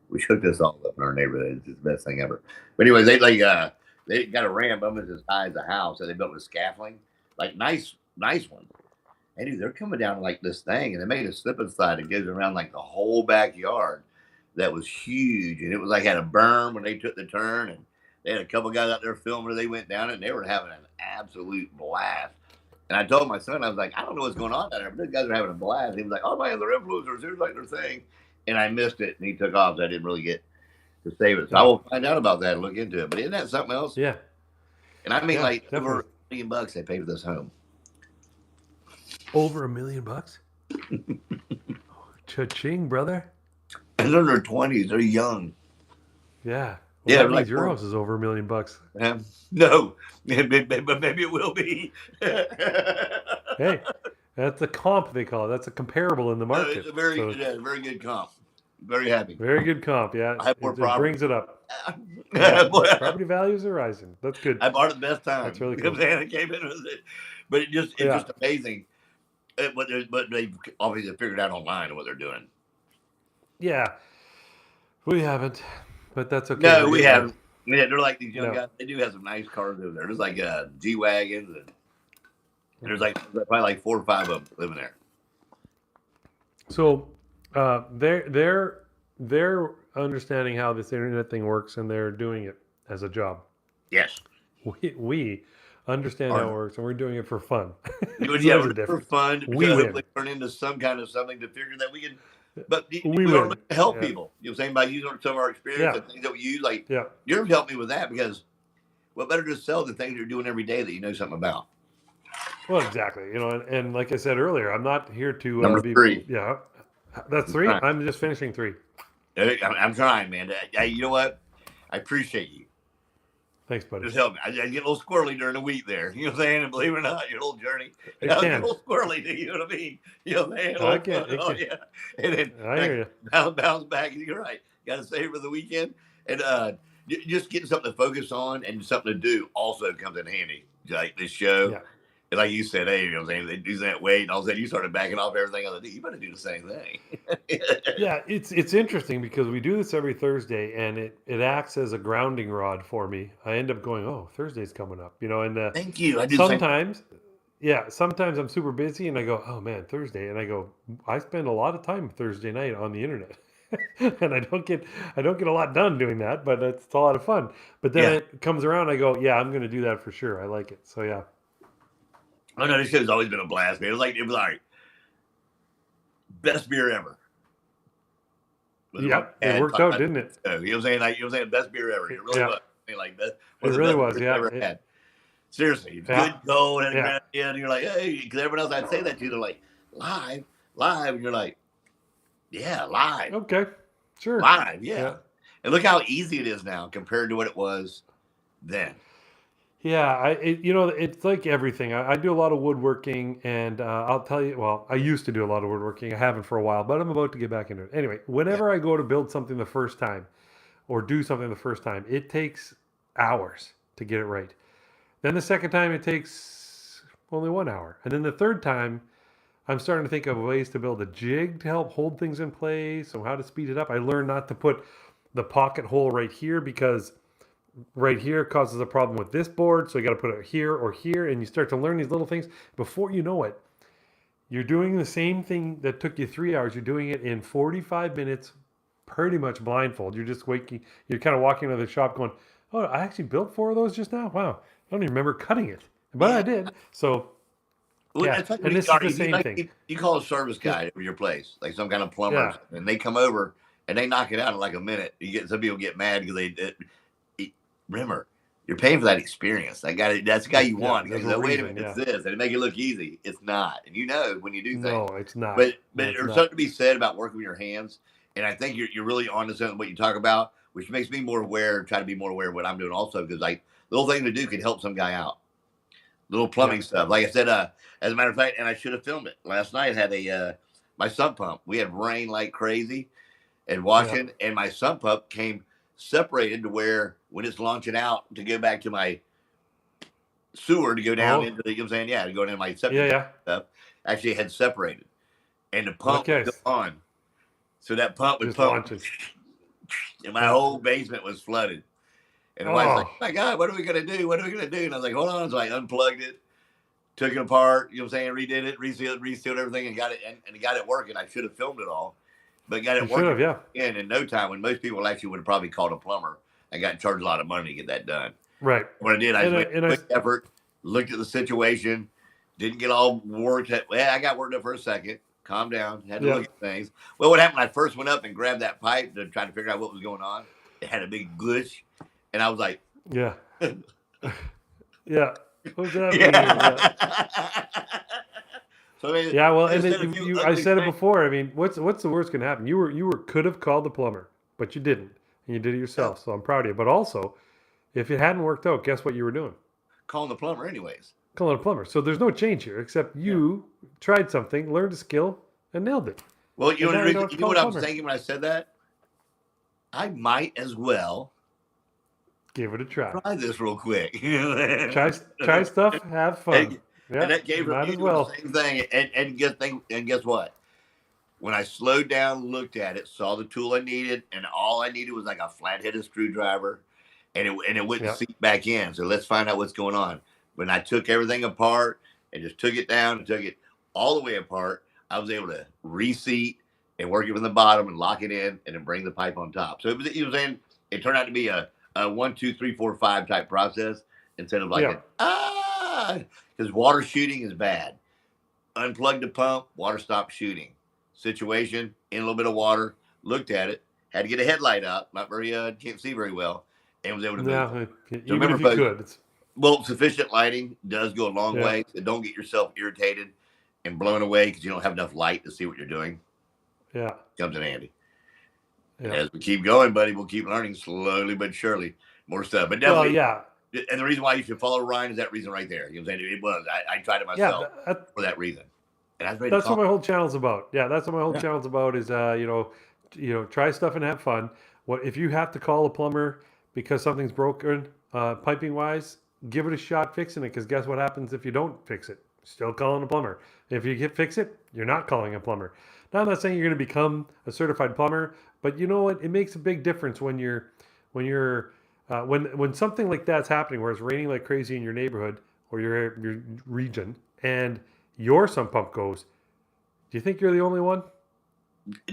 We shook this all up in our neighborhood. It's the best thing ever. But anyway, they got a ramp almost as high as the house that they built with scaffolding, like nice one. And dude, they're coming down like this thing, and they made a slip and slide that goes around like the whole backyard. That was huge, and it was like had a berm when they took the turn, and they had a couple guys out there filming where they went down it, and they were having an absolute blast. And I told my son, I was like, I don't know what's going on down there, but those guys are having a blast. He was like, oh man, they're influencers. Here's like their thing. And I missed it, and he took off, so I didn't really get to save it. So I will find out about that and look into it. But isn't that something else? Yeah. And I mean, like definitely. over $1 million they paid for this home. Over $1 million? Cha-ching, brother. And they're in their 20s. They're young. Yeah. Well, yeah, like your house is over $1 million. No, but maybe it will be. Hey, that's a comp they call it. That's a comparable in the market. It's a very good comp. Very happy. Very good comp. Yeah, I have more it brings it up. Property values are rising. That's good. I bought it the best time. That's really cool. It came in with it, but it's just amazing. But they obviously figured out online what they're doing. Yeah, we haven't, but that's okay. No, we haven't. Yeah, they're like these young guys. They do have some nice cars over there. There's like G-Wagons, and there's probably like 4 or 5 of them living there. So they're understanding how this internet thing works, and they're doing it as a job. Yes. We understand how it works, and we're doing it for fun. Yeah, for fun. We hopefully turn into some kind of something to figure that we can. But we want to help people. You know what I'm saying? By using some of our experience and things that we use. Like, you've helped me with that because what better to sell the things you're doing every day that you know something about? Well, exactly. And like I said earlier, I'm not here to number 3. Yeah, that's 3. I'm just finishing 3. I'm trying, man. You know what? I appreciate you. Thanks, buddy. Just help me. I get a little squirrely during the week there. You know what I'm saying? And believe it or not, your whole journey. It can. Get a little squirrely. You know what I mean? You know what I'm saying? I can. Yeah. And then I hear you. Bounce back. You're right. Got to save for the weekend. And just getting something to focus on and something to do also comes in handy. Like this show. Yeah. And like you said, hey, you know what I'm saying? They do that weight, and all of a sudden you started backing off everything. I was like, you better do the same thing. Yeah, it's interesting because we do this every Thursday, and it acts as a grounding rod for me. I end up going, oh, Thursday's coming up, and thank you. I do sometimes. Sometimes I'm super busy, and I go, oh man, Thursday, and I go, I spend a lot of time Thursday night on the internet. And I don't get a lot done doing that, but it's a lot of fun. But then it comes around, I go, yeah, I'm going to do that for sure. I like it. So yeah. Oh no, this show's always been a blast, man. It was like best beer ever. Yeah, it worked out, didn't it? You know what I'm saying? Like, you know what I'm saying? Best beer ever. It really was. I mean, like that. It really was. Yeah. Ever had. Seriously, good gold and you're like, hey, because everyone else I'd say that to, they're like, live, and you're like, yeah, live. Okay, sure. Live, yeah. And look how easy it is now compared to what it was then. Yeah, it's like everything. I do a lot of woodworking, and I'll tell you, well, I used to do a lot of woodworking. I haven't for a while, but I'm about to get back into it. Anyway, whenever I go to build something the first time or do something the first time, it takes hours to get it right. Then the second time it takes, only 1 hour. And then the third time, I'm starting to think of ways to build a jig to help hold things in place, and how to speed it up. I learned not to put the pocket hole right here because right here causes a problem with this board. So you got to put it here or here, and you start to learn these little things. Before you know it, you're doing the same thing that took you 3 hours. You're doing it in 45 minutes, pretty much blindfold. You're just waking, you're kind of walking into the shop going, oh, I actually built 4 of those just now? Wow. I don't even remember cutting it, but I did. So, Well, yeah. it's like And this is the same thing. You call a service guy over your place, like some kind of plumber, Yeah. and they come over and they knock it out in like a minute. Some people get mad because remember, you're paying for that experience. That's the guy you want. there's Because, a wait a reason, minute, it's this, and it make it look easy. It's not, and you know when you do things. No, it's not. But No, it's there's not. something to be said about working with your hands, and I think you're really onto something what you talk about, which makes me more aware. Try to be more aware of what I'm doing also, because like little thing to do can help some guy out. Little plumbing stuff, like I said. As a matter of fact, and I should have filmed it last night. Had my sump pump. We had rain like crazy, and washing, and my sump pump came separated to where when it's launching out to go back to my sewer to go down into the, you know what I'm saying? Yeah, to go into my septic stuff. Actually, it had separated, and the pump was on. So that pump was pumping, and my whole basement was flooded. And the wife's like, oh my God, what are we going to do? What are we going to do? And I was like, hold on. So I unplugged it, took it apart, you know what I'm saying? Redid it, resealed everything, and got it working. I should have filmed it all, but got it working in no time, when most people actually would have probably called a plumber and got charged a lot of money to get that done. Right. What I did, I made a quick effort, looked at the situation, didn't get all worked. I got worked up for a second, calmed down, had to look at things. Well, what happened, I first went up and grabbed that pipe to try to figure out what was going on. It had a big glitch. And I was like, yeah. What's that? So, I mean, well, and then I said it before. I mean, what's the worst can happen? You could have called the plumber, but you didn't, and you did it yourself. So I'm proud of you. But also, if it hadn't worked out, guess what you were doing? Calling the plumber, anyways. Calling a plumber. So there's no change here, except you tried something, learned a skill, and nailed it. Well, you know what I was thinking when I said that? I might as well give it a try. Try this real quick. try stuff. Have fun. And that gave me the same thing. And guess what? When I slowed down, looked at it, saw the tool I needed, and all I needed was like a flat-headed screwdriver, and it wouldn't seat back in. So let's find out what's going on. When I took everything apart and just took it down and took it all the way apart, I was able to reseat and work it from the bottom and lock it in, and then bring the pipe on top. So it turned out to be a 1, 2, 3, 4, 5 type process instead of like because water shooting is bad. Unplugged the pump, water stopped shooting. Situation in a little bit of water. Looked at it, had to get a headlight out. Not very can't see very well, and was able to move. So even if you could, well, sufficient lighting does go a long way. So don't get yourself irritated and blown away because you don't have enough light to see what you're doing. Yeah, comes in handy. As we keep going, buddy, we'll keep learning slowly but surely more stuff. But definitely, and the reason why you should follow Ryan is that reason right there. You know what I'm saying? It was. I tried it myself for that reason. And that's what my whole channel's about. Yeah, that's what my whole channel's about. Is try stuff and have fun. What if you have to call a plumber because something's broken, piping wise? Give it a shot fixing it. Because guess what happens if you don't fix it? Still calling a plumber. If you fix it, you're not calling a plumber. Now, I'm not saying you're going to become a certified plumber, but you know what? It makes a big difference when something like that's happening, where it's raining like crazy in your neighborhood or your region, and your sump pump goes. Do you think you're the only one?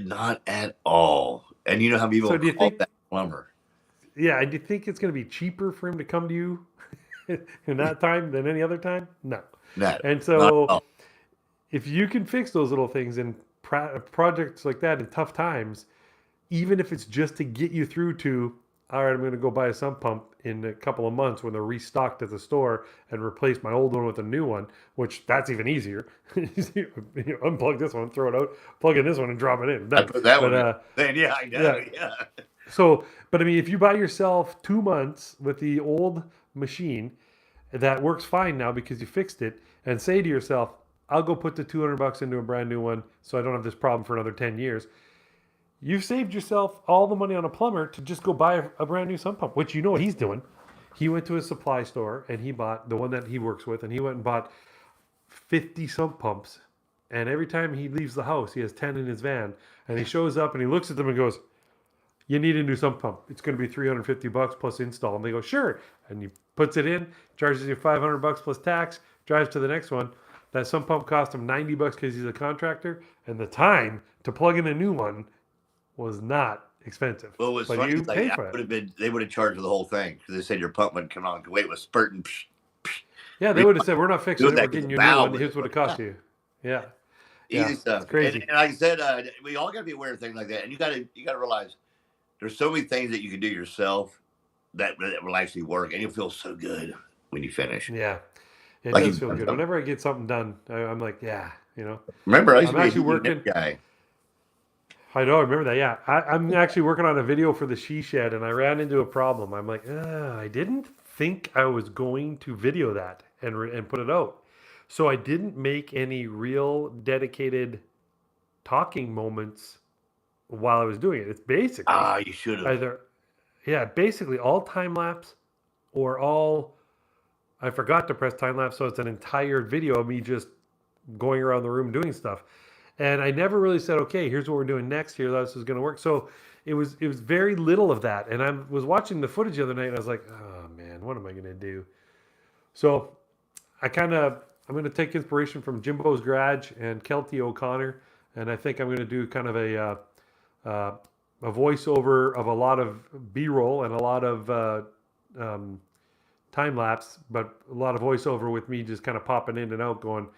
Not at all. And you know how people call that plumber. Yeah, and do you think it's going to be cheaper for him to come to you in that time than any other time? No. And so, if you can fix those little things in projects like that in tough times, even if it's just to get you through to, all right, I'm going to go buy a sump pump in a couple of months when they're restocked at the store and replace my old one with a new one, which that's even easier. You unplug this one, throw it out, plug in this one and drop it in. I put that one in. Then, I know. Yeah. So, but I mean, if you buy yourself 2 months with the old machine that works fine now because you fixed it, and say to yourself, I'll go put the $200 into a brand new one so I don't have this problem for another 10 years. You've saved yourself all the money on a plumber to just go buy a brand new sump pump, which you know what he's doing. He went to a supply store and he bought the one that he works with, and he went and bought 50 sump pumps, and every time he leaves the house, he has 10 in his van, and he shows up and he looks at them and goes, "You need a new sump pump. It's going to be $350 plus install." And they go, "Sure." And he puts it in, charges you $500 plus tax, drives to the next one. That sump pump cost him $90 because he's a contractor, and the time to plug in a new one was not expensive. Well, it was but funny. you pay for it. They would have charged for the whole thing because they said your pump would come on. Wait, was spurting. Yeah, they would have said, "We're not fixing it. We're getting you a new one. with Here's it. what it cost you." Yeah. Easy stuff. It's crazy. And like I said, we all got to be aware of things like that. And you got to realize there's so many things that you can do yourself that will actually work, and you'll feel so good when you finish. Yeah, it Like does feel good. Whenever I get something done, I'm like, yeah, you know. Remember, I used I'm to be actually a working. guy. I know, I remember that. Yeah, I'm actually working on a video for the She Shed, and I ran into a problem. I'm like, I didn't think I was going to video that and put it out, so I didn't make any real dedicated talking moments while I was doing it. It's basically You should have. either, yeah, basically all time lapse or all. I forgot to press time lapse, so it's an entire video of me just going around the room doing stuff. And I never really said, okay, here's what we're doing next. Here, this is going to work. So it was very little of that. And I was watching the footage the other night, and I was like, oh man, what am I going to do? So I'm going to take inspiration from Jimbo's Garage and Kelty O'Connor, and I think I'm going to do kind of a voiceover of a lot of B-roll and a lot of time lapse, but a lot of voiceover with me just kind of popping in and out, going.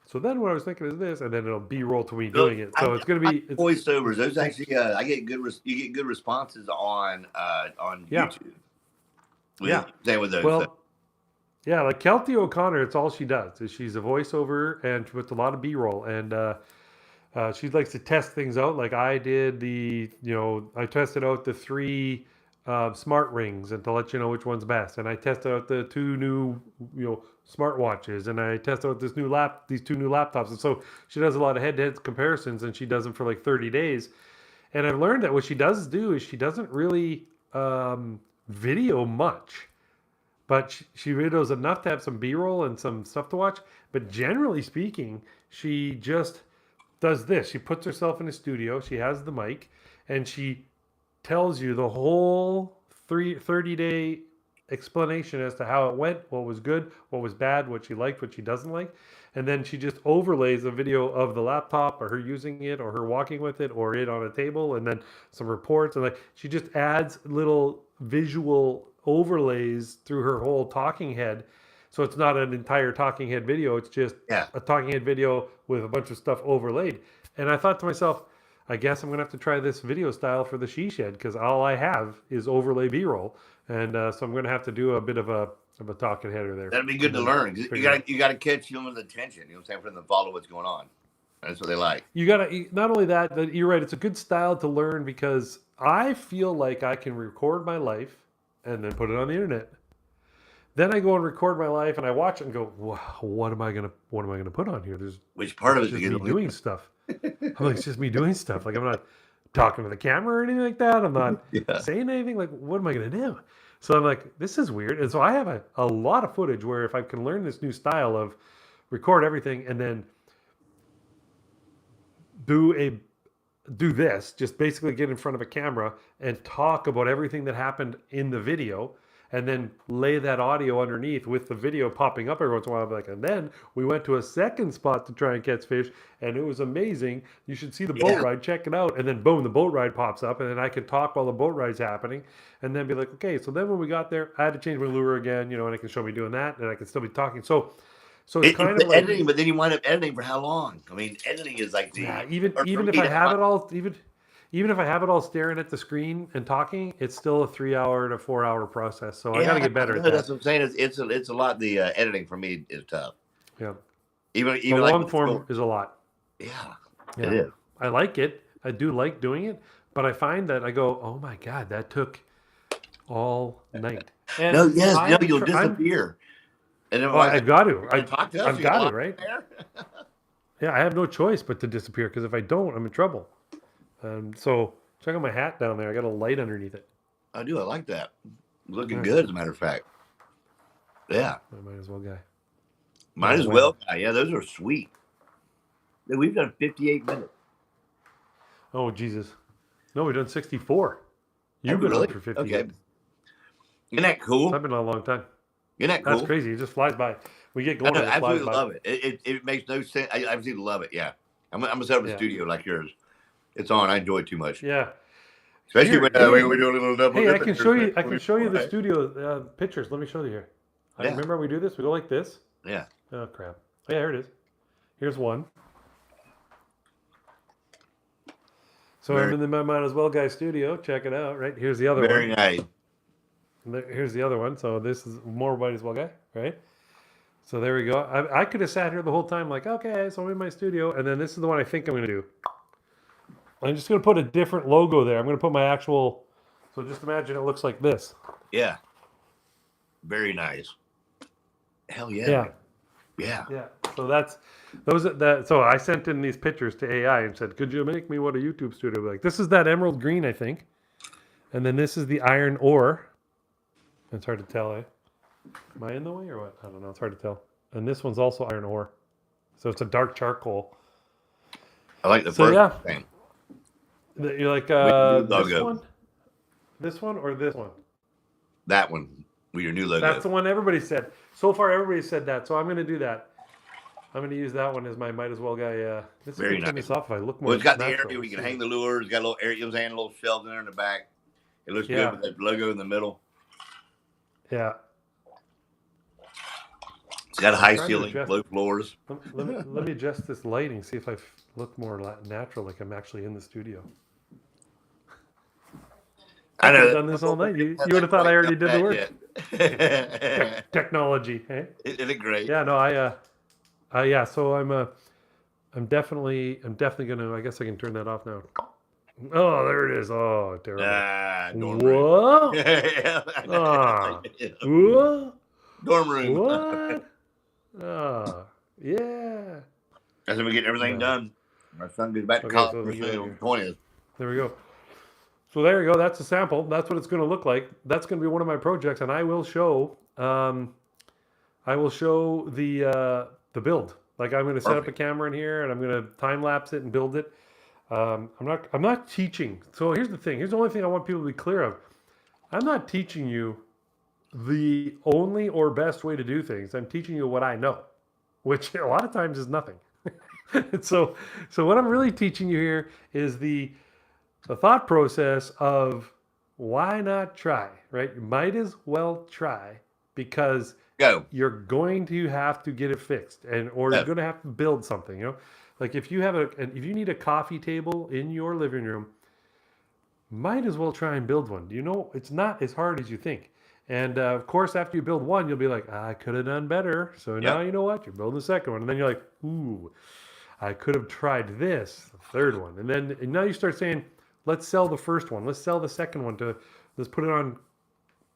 So then what I was thinking is this, and then it'll B-roll to me doing it. So it's going to be voiceovers. Those actually, I get good. You get good responses on YouTube. Same with those. Well, yeah, like Kelty O'Connor, it's all she does. Is she's a voiceover and with a lot of B-roll, and she likes to test things out. Like I did I tested out the 3 smart rings and to let you know which one's best, and I tested out the 2 new smartwatches, and I tested out these 2 new laptops. And so she does a lot of head-to-head comparisons, and she does them for like 30 days. And I've learned that what she does do is she doesn't really video much, but she videos enough to have some B-roll and some stuff to watch. But generally speaking, she just does this. She puts herself in a studio, she has the mic, and she tells you the whole 30-day explanation as to how it went, what was good, what was bad, what she liked, what she doesn't like. And then she just overlays a video of the laptop or her using it or her walking with it or it on a table, and then some reports. And she just adds little visual overlays through her whole talking head. So it's not an entire talking head video. It's just a talking head video with a bunch of stuff overlaid. And I thought to myself, I guess I'm going to have to try this video style for the She Shed, because all I have is overlay B-roll. And so I'm going to have to do a bit of a talking header there. That'd be good to learn. You got to catch human attention. You know what I'm saying? For them to follow what's going on. That's what they like. You got to, not only that, but you're right. It's a good style to learn, because I feel like I can record my life and then put it on the internet. Then I go and record my life and I watch it and go, wow, what am I gonna put on here? Which part of it is just me doing stuff? I'm like, it's just me doing stuff. Like, I'm not talking to the camera or anything like that. I'm not saying anything. Like, what am I gonna do? So I'm like, this is weird. And so I have a lot of footage where if I can learn this new style of record everything and then do this, just basically get in front of a camera and talk about everything that happened in the video, and then lay that audio underneath with the video popping up every once in a while. I'm like, and then we went to a second spot to try and catch fish, and it was amazing. You should see the boat ride, check it out. And then boom, the boat ride pops up, and then I can talk while the boat ride's happening, and then be like, okay, so then when we got there, I had to change my lure again, and it can show me doing that, and I can still be talking. So it's kind of like editing, but then you wind up editing for how long? I mean, editing is like even if I have it all, even if I have it all staring at the screen and talking, it's still a 3-hour to 4-hour process. So I got to get better at that. That's what I'm saying. It's a lot. The editing for me is tough. Yeah. Even the long form is a lot. Yeah, it is. I like it. I do like doing it, but I find that I go, oh my God, that took all night. And you'll disappear. And then I've got to. I've got to, right? Yeah, I have no choice but to disappear, because if I don't, I'm in trouble. So check out my hat down there. I got a light underneath it. I do. I like that. Looking good, as a matter of fact. Yeah. I might as well, guy. Might as well. Yeah, those are sweet. We've done 58 minutes. Oh, Jesus. No, we've done 64. You've been really? on for 50 Okay. minutes. Isn't that cool? So I've been on a long time. Isn't that cool? That's crazy. It just flies by. We get going. I absolutely love it. It makes no sense. I absolutely love it. Yeah. I'm going to set up a studio like yours. It's on. I enjoy it too much. Yeah. Especially when we do a little double. Hey, I can show you the studio pictures. Let me show you here. I remember we do this. We go like this. Yeah. Oh, crap. Oh, yeah, here it is. Here's one. So I'm in the Might As Well Guy studio. Check it out. Right here's the other one. Very nice. Here's the other one. So this is more Might As Well Guy, right? So there we go. I could have sat here the whole time like, okay, so I'm in my studio, and then this is the one I think I'm going to do. I'm just going to put a different logo there. I'm going to put my actual. So just imagine it looks like this. Yeah. Very nice. Hell yeah. Yeah. Yeah. Yeah. So that's that. So I sent in these pictures to AI and said, "Could you make me what a YouTube studio would be like?" This is that emerald green, I think, and then this is the iron ore. It's hard to tell, eh? Am I in the way or what? I don't know. It's hard to tell. And this one's also iron ore, so it's a dark charcoal. I like the first thing. You're like this one or this one? That one with your new logo. That's the one everybody said. So far, everybody said that. So I'm going to do that. I'm going to use that one as my Might As Well Guy. This Very nice. Turn this off if I look more. Well, it's got the area where you can hang the lures. It's got a little area, and a little shelf in there in the back. It looks good with that logo in the middle. Yeah. It's got a high ceiling, low floors. Let me adjust this lighting. See if I look more natural, like I'm actually in the studio. I could have done this all night. You would have thought I already did the work. Technology, hey? Isn't it great? Yeah, no, yeah. So I'm definitely gonna. I guess I can turn that off now. Oh, there it is. Oh, terrible. Whoa. Whoa. Dorm room. What? Oh, yeah. That's when we get everything done. My son goes back to college on the 20th. There we go. So there you go. That's a sample. That's what it's going to look like. That's going to be one of my projects, and I will show. I will show the build. Like I'm going to set up a camera in here, and I'm going to time lapse it and build it. I'm not teaching. So here's the thing. Here's the only thing I want people to be clear of. I'm not teaching you the only or best way to do things. I'm teaching you what I know, which a lot of times is nothing. So what I'm really teaching you here is the thought process of why not try, right? You might as well try because you're going to have to get it fixed or you're going to have to build something, you know? Like if you have if you need a coffee table in your living room, might as well try and build one. You know, it's not as hard as you think. And of course, after you build one, you'll be like, I could have done better. So now you know what? You're building the second one. And then you're like, ooh, I could have tried this, the third one. And now you start saying, let's sell the first one. Let's sell the second one let's put it on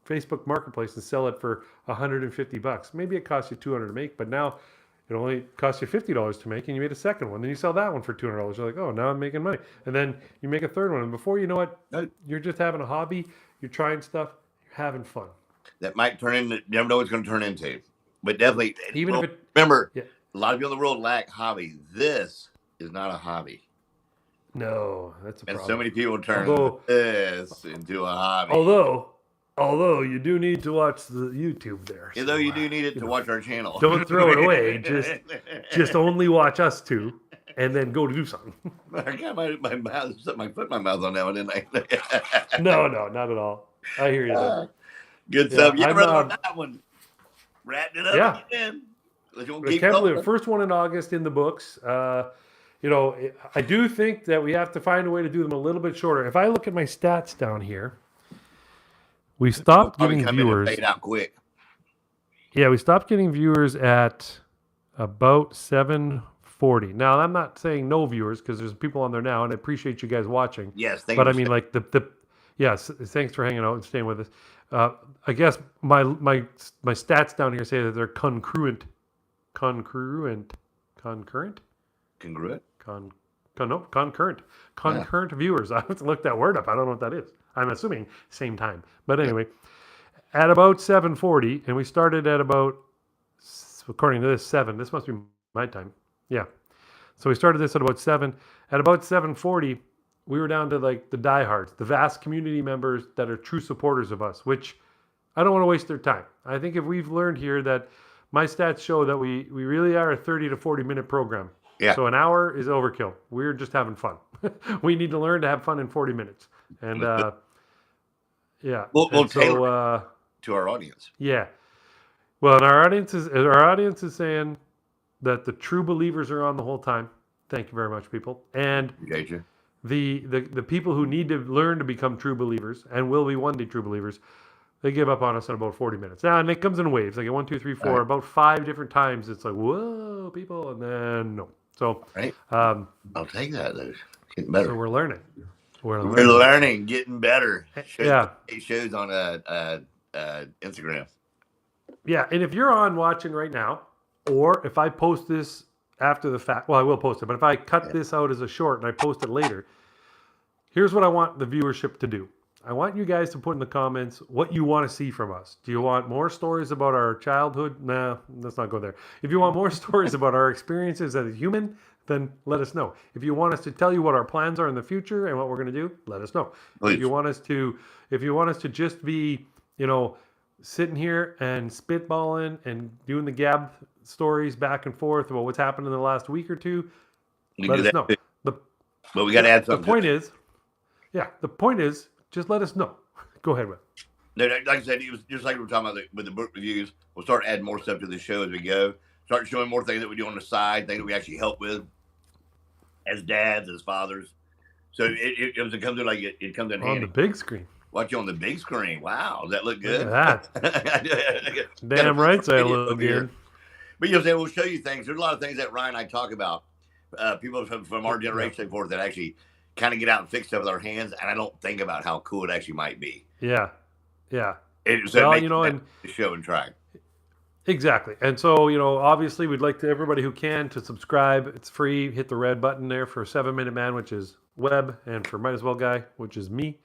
Facebook Marketplace and sell it for $150. Maybe it costs you $200 to make, but now it only costs you $50 to make, and you made a second one. Then you sell that one for $200. You're like, oh, now I'm making money. And then you make a third one. And before you know it, you're just having a hobby. You're trying stuff. You're having fun. That might turn into, you never know what it's going to turn into. But definitely, remember, a lot of people in the world lack hobby. This is not a hobby. No, that's a problem. And so many people turn this into a hobby. Although you do need to watch the YouTube there. Although you do need it to watch our channel. Don't throw it away. Just only watch us two, and then go to do something. I got my mouth, my foot in my mouth on that one, didn't I? No, not at all. I hear you. Good stuff. Yeah, brother, on that one. Wrapping it up again. I can't believe it. First one in August in the books. You know, I do think that we have to find a way to do them a little bit shorter. If I look at my stats down here, we stopped getting viewers. Fade out quick. Yeah, we stopped getting viewers at about 740. Now, I'm not saying no viewers because there's people on there now, and I appreciate you guys watching. Yes, thank you. But I mean, like yes, thanks for hanging out and staying with us. I guess my stats down here say that they're concurrent viewers. I have to look that word up. I don't know what that is. I'm assuming same time. But anyway, at about 740, and we started at about according to this, 7. This must be my time. Yeah. So we started this at about 7. At about 7:40, we were down to like the diehards, the vast community members that are true supporters of us, which I don't want to waste their time. I think if we've learned here that my stats show that we really are a 30 to 40 minute program. Yeah. So an hour is overkill. We're just having fun. We need to learn to have fun in 40 minutes. And yeah. We'll tailor so to our audience. yeah. Well, and our audience is saying that the true believers are on the whole time. Thank you very much, people. And Gotcha. the people who need to learn to become true believers and will be one day true believers, they give up on us in about 40 minutes. Now, and it comes in waves, like at 1, 2, 3, 4, Right. about 5 different times. It's like, whoa, people, and then no. So, Right. I'll take that. Though. Getting better. So we're learning. We're learning, getting better. Yeah. It shows on Instagram. Yeah, and if you're on watching right now, or if I post this after the fact, well, I will post it, but if I cut this out as a short and I post it later, here's what I want the viewership to do. I want you guys to put in the comments what you want to see from us. Do you want more stories about our childhood? Nah, let's not go there. If you want more stories about our experiences as a human, then let us know. If you want us to tell you what our plans are in the future and what we're going to do, let us know. Please. If you want us to just be, sitting here and spitballing and doing the gab stories back and forth about what's happened in the last week or two, let us know. But we got to add something. The point is, just let us know. Go ahead, Webb. Like I said, it was just like we were talking about with the book reviews. We'll start adding more stuff to the show as we go. Start showing more things that we do on the side, things that we actually help with as dads, as fathers. So it comes in like it comes in on handy. The big screen. Watch you on the big screen. Wow, does that look good? Look at that. Damn right, I look good. But we'll show you things. There's a lot of things that Ryan and I talk about. People from our generation and forth that actually kind of get out and fix stuff with our hands, and I don't think about how cool it actually might be. Yeah. And show and try. Exactly. And so, obviously we'd like to everybody who can to subscribe. It's free. Hit the red button there for 7 Minute Man, which is Webb, and for Might As Well Guy, which is me.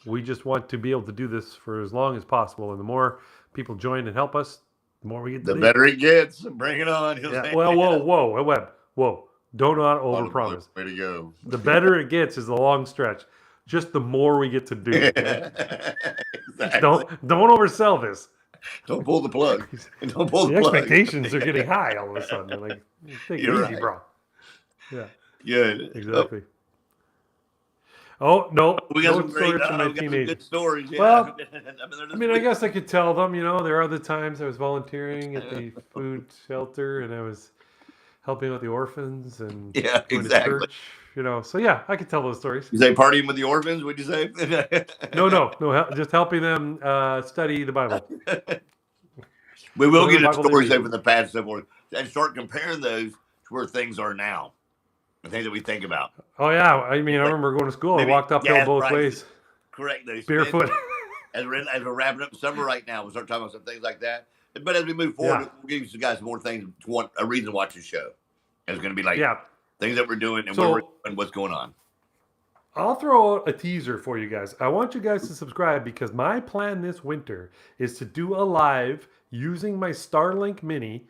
We just want to be able to do this for as long as possible. And the more people join and help us, the more we get to the better it gets. Bring it on. Yeah. Well, whoa, Webb. Whoa. Do not overpromise. Way to go. The better it gets is the long stretch. Just the more we get to do. Exactly. Don't oversell this. Don't pull the plug. Don't pull the plug. Expectations are getting high all of a sudden. They're like, take it easy, right. bro. Yeah. Good. Exactly. Oh, no. We got some stories from my some good stories. Yeah. Well, I guess I could tell them, there are other times I was volunteering at the food shelter and I was helping out the orphans and yeah, going exactly. to church, so yeah, I could tell those stories. You say partying with the orphans, would you say? No, just helping them study the Bible. We will get into stories over the past and so forth and start comparing those to where things are now. The things that we think about. Oh yeah, I remember going to school. I walked uphill both ways. Correct. Barefoot. As we're wrapping up summer right now, we'll start talking about some things like that. But as we move forward, we'll give you guys more things to want a reason to watch the show. And it's going to be like things that we're doing and what's going on. I'll throw out a teaser for you guys. I want you guys to subscribe because my plan this winter is to do a live using my Starlink Mini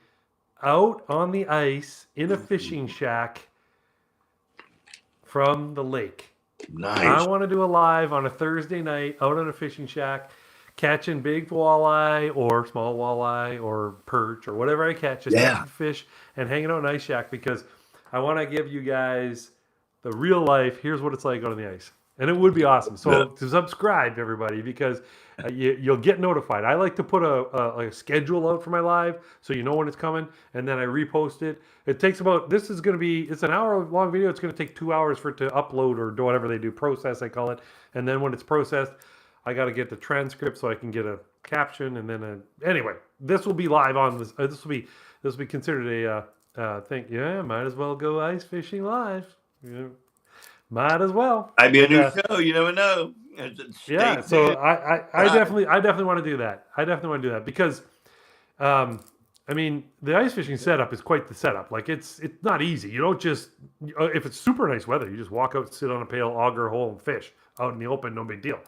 out on the ice in a fishing shack from the lake. Nice. I want to do a live on a Thursday night out on a fishing shack, catching big walleye or small walleye or perch or whatever I catch, just catching fish and hanging out in an ice shack because I want to give you guys the real life. Here's what it's like out on the ice. And it would be awesome. So to subscribe, everybody, because you'll get notified. I like to put a schedule out for my live so you know when it's coming, and then I repost it. It takes it's an hour-long video. It's going to take 2 hours for it to upload or do whatever they do, process, I call it. And then when it's processed, I got to get the transcript so I can get a caption. And then, anyway, this will be live on this. This will be considered a thing. Yeah, might as well go ice fishing live. Yeah. Might as well. I'd be a new show. You never know. Yeah, so I definitely want to do that. I definitely want to do that because, the ice fishing setup is quite the setup. Like it's not easy. You don't just if it's super nice weather, you just walk out, sit on a pail, auger a hole, and fish out in the open. No big deal.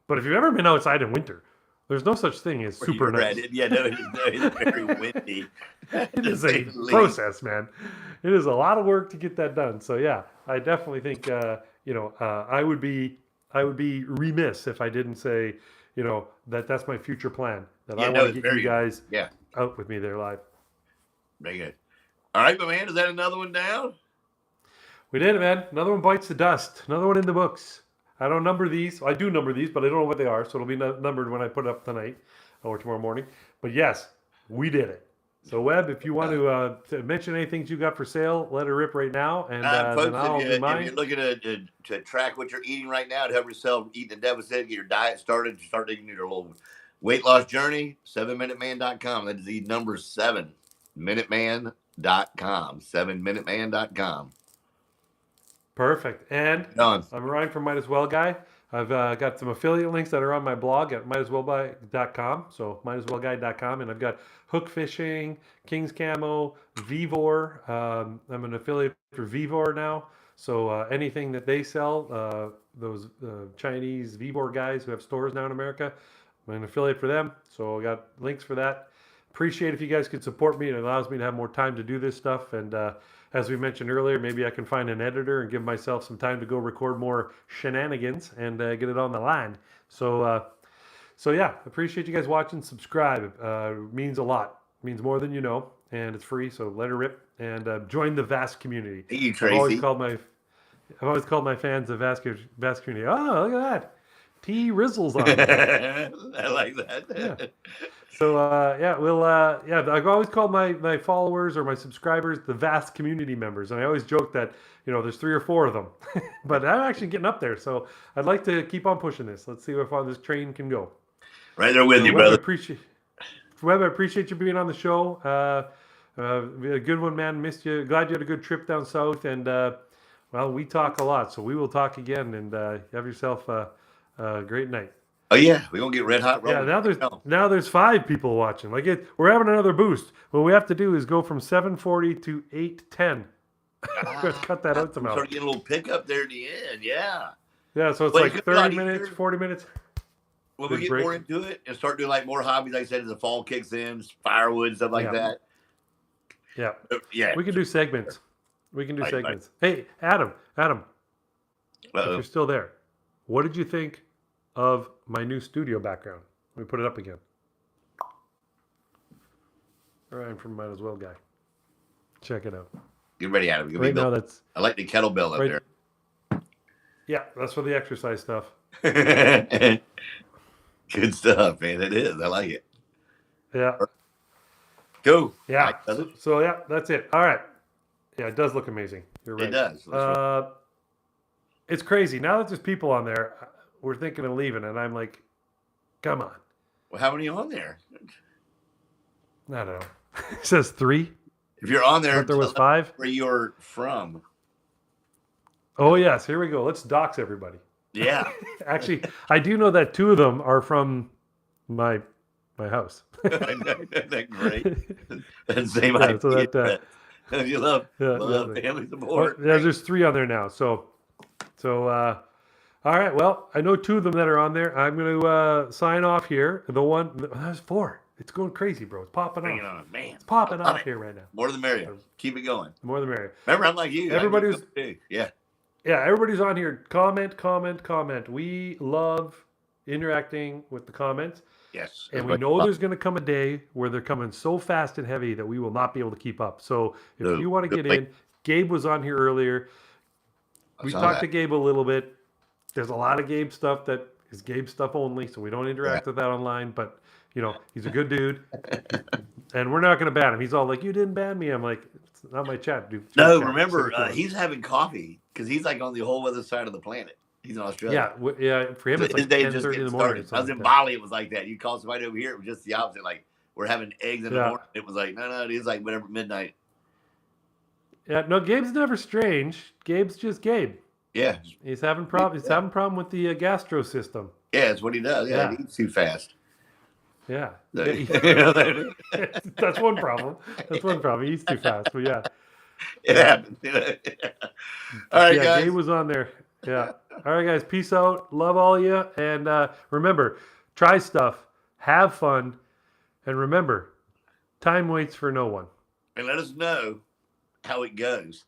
But if you've ever been outside in winter, There's no such thing as Where super you're nice. at. Yeah, no, it's very windy. It is a process, man. It is a lot of work to get that done. So yeah, I definitely think I would be remiss if I didn't say that's my future plan. That I want to get you guys out with me there live. Very good. All right, my man. Is that another one down? We did it, man. Another one bites the dust. Another one in the books. I don't number these. I do number these, but I don't know what they are. So it'll be numbered when I put it up tonight or tomorrow morning. But yes, we did it. So Webb, if you want to mention anything you got for sale, let her rip right now, and folks, then I'll do mine. If you're looking to track what you're eating right now to help yourself eat the deficit, get your diet started, start taking your little weight loss journey, 7minuteman.com. That is the number 7minuteman.com. 7minuteman.com. Perfect. And Done. I'm Ryan from Might As Well Guy. I've got some affiliate links that are on my blog at mightaswellguy.com. So mightaswellguy.com. And I've got hook fishing, King's Camo, Vivor. I'm an affiliate for Vivor now. So anything that they sell, those Chinese Vivor guys who have stores now in America, I'm an affiliate for them. So I got links for that. Appreciate if you guys could support me. It allows me to have more time to do this stuff. And as we mentioned earlier, maybe I can find an editor and give myself some time to go record more shenanigans and get it on the line. So yeah, appreciate you guys watching. Subscribe. It means a lot. It means more than you know, and it's free. So let her rip and join the vast community. Hey, you Tracy. I've always called my fans the vast community. Oh, look at that. T Rizzles on there. I like that. Yeah. So I've always called my followers or my subscribers the vast community members, and I always joke that there's 3 or 4 of them, but I'm actually getting up there. So I'd like to keep on pushing this. Let's see how far this train can go. Right there with you, brother. Webb, I appreciate you being on the show. We had a good one, man. Missed you. Glad you had a good trip down south, and we talk a lot, so we will talk again. And have yourself a great night. Oh yeah, we're gonna get red hot rolling. Yeah, now there's 5 people watching. We're having another boost. What we have to do is go from 740 to 810. Cut that out somehow. Start getting a little pickup there at the end. Yeah. Yeah, so it's like 30 minutes, 40 minutes. When we get more into it and start doing like more hobbies, like I said, as the fall kicks in, firewood, stuff like that. Yeah. Yeah. We can do segments. Hey, Adam, if you're still there, what did you think of my new studio background? Let me put it up again. Ryan from Might As Well Guy. Check it out. Get ready, Adam. Right now, I like the kettlebell up there. Yeah, that's for the exercise stuff. Good stuff, man. It is. I like it. Yeah. Go. Yeah. So yeah, that's it. All right. Yeah, it does look amazing. You're right. It does. It's crazy. Now that there's people on there, we're thinking of leaving, and I'm like, come on. Well, how many on there? I don't know. It says 3. If you're on there, there was 5. Where you're from? Oh yes, here we go. Let's dox everybody. Yeah. Actually, I do know that 2 of them are from my house. That's great. Same idea. So that you love family support. There's 3 on there now. So all right. Well, I know 2 of them that are on there. I'm going to sign off here. There's 4. It's going crazy, bro. It's popping off. Man. It's popping off here right now. More the merrier. Keep it going. The more the merrier. Remember, I'm like you. Yeah, everybody's on here. Comment. We love interacting with the comments. Yes. And we know there's going to come a day where they're coming so fast and heavy that we will not be able to keep up. So if you want to get in, Gabe was on here earlier. We talked to Gabe a little bit. There's a lot of Gabe stuff that is Gabe stuff only, so we don't interact with that online. But, he's a good dude. And we're not going to ban him. He's all like, you didn't ban me. I'm like, it's not my chat, dude. No, remember, he's having coffee because he's like on the whole other side of the planet. He's in Australia. Yeah. For him, it's like 10:30 in the morning. I was in Bali. It was like that. You call somebody over here, it was just the opposite. Like, we're having eggs in the morning. It was like, no, it is like whatever, midnight. Yeah, no, Gabe's never strange. Gabe's just Gabe. Yeah. He's having problems. He's having problem with the gastro system. Yeah, that's what he does. Yeah, he eats too fast. Yeah. That's one problem. He eats too fast. But yeah. It happens. All right, guys. Gabe was on there. Yeah. All right, guys. Peace out. Love all of you. And remember, try stuff. have fun, and remember, time waits for no one. And let us know how it goes.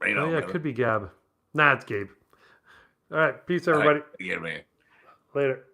Right Oh on, yeah, it brother. could be Gab. Nah, it's Gabe. All right, peace, everybody. Yeah, man. Later.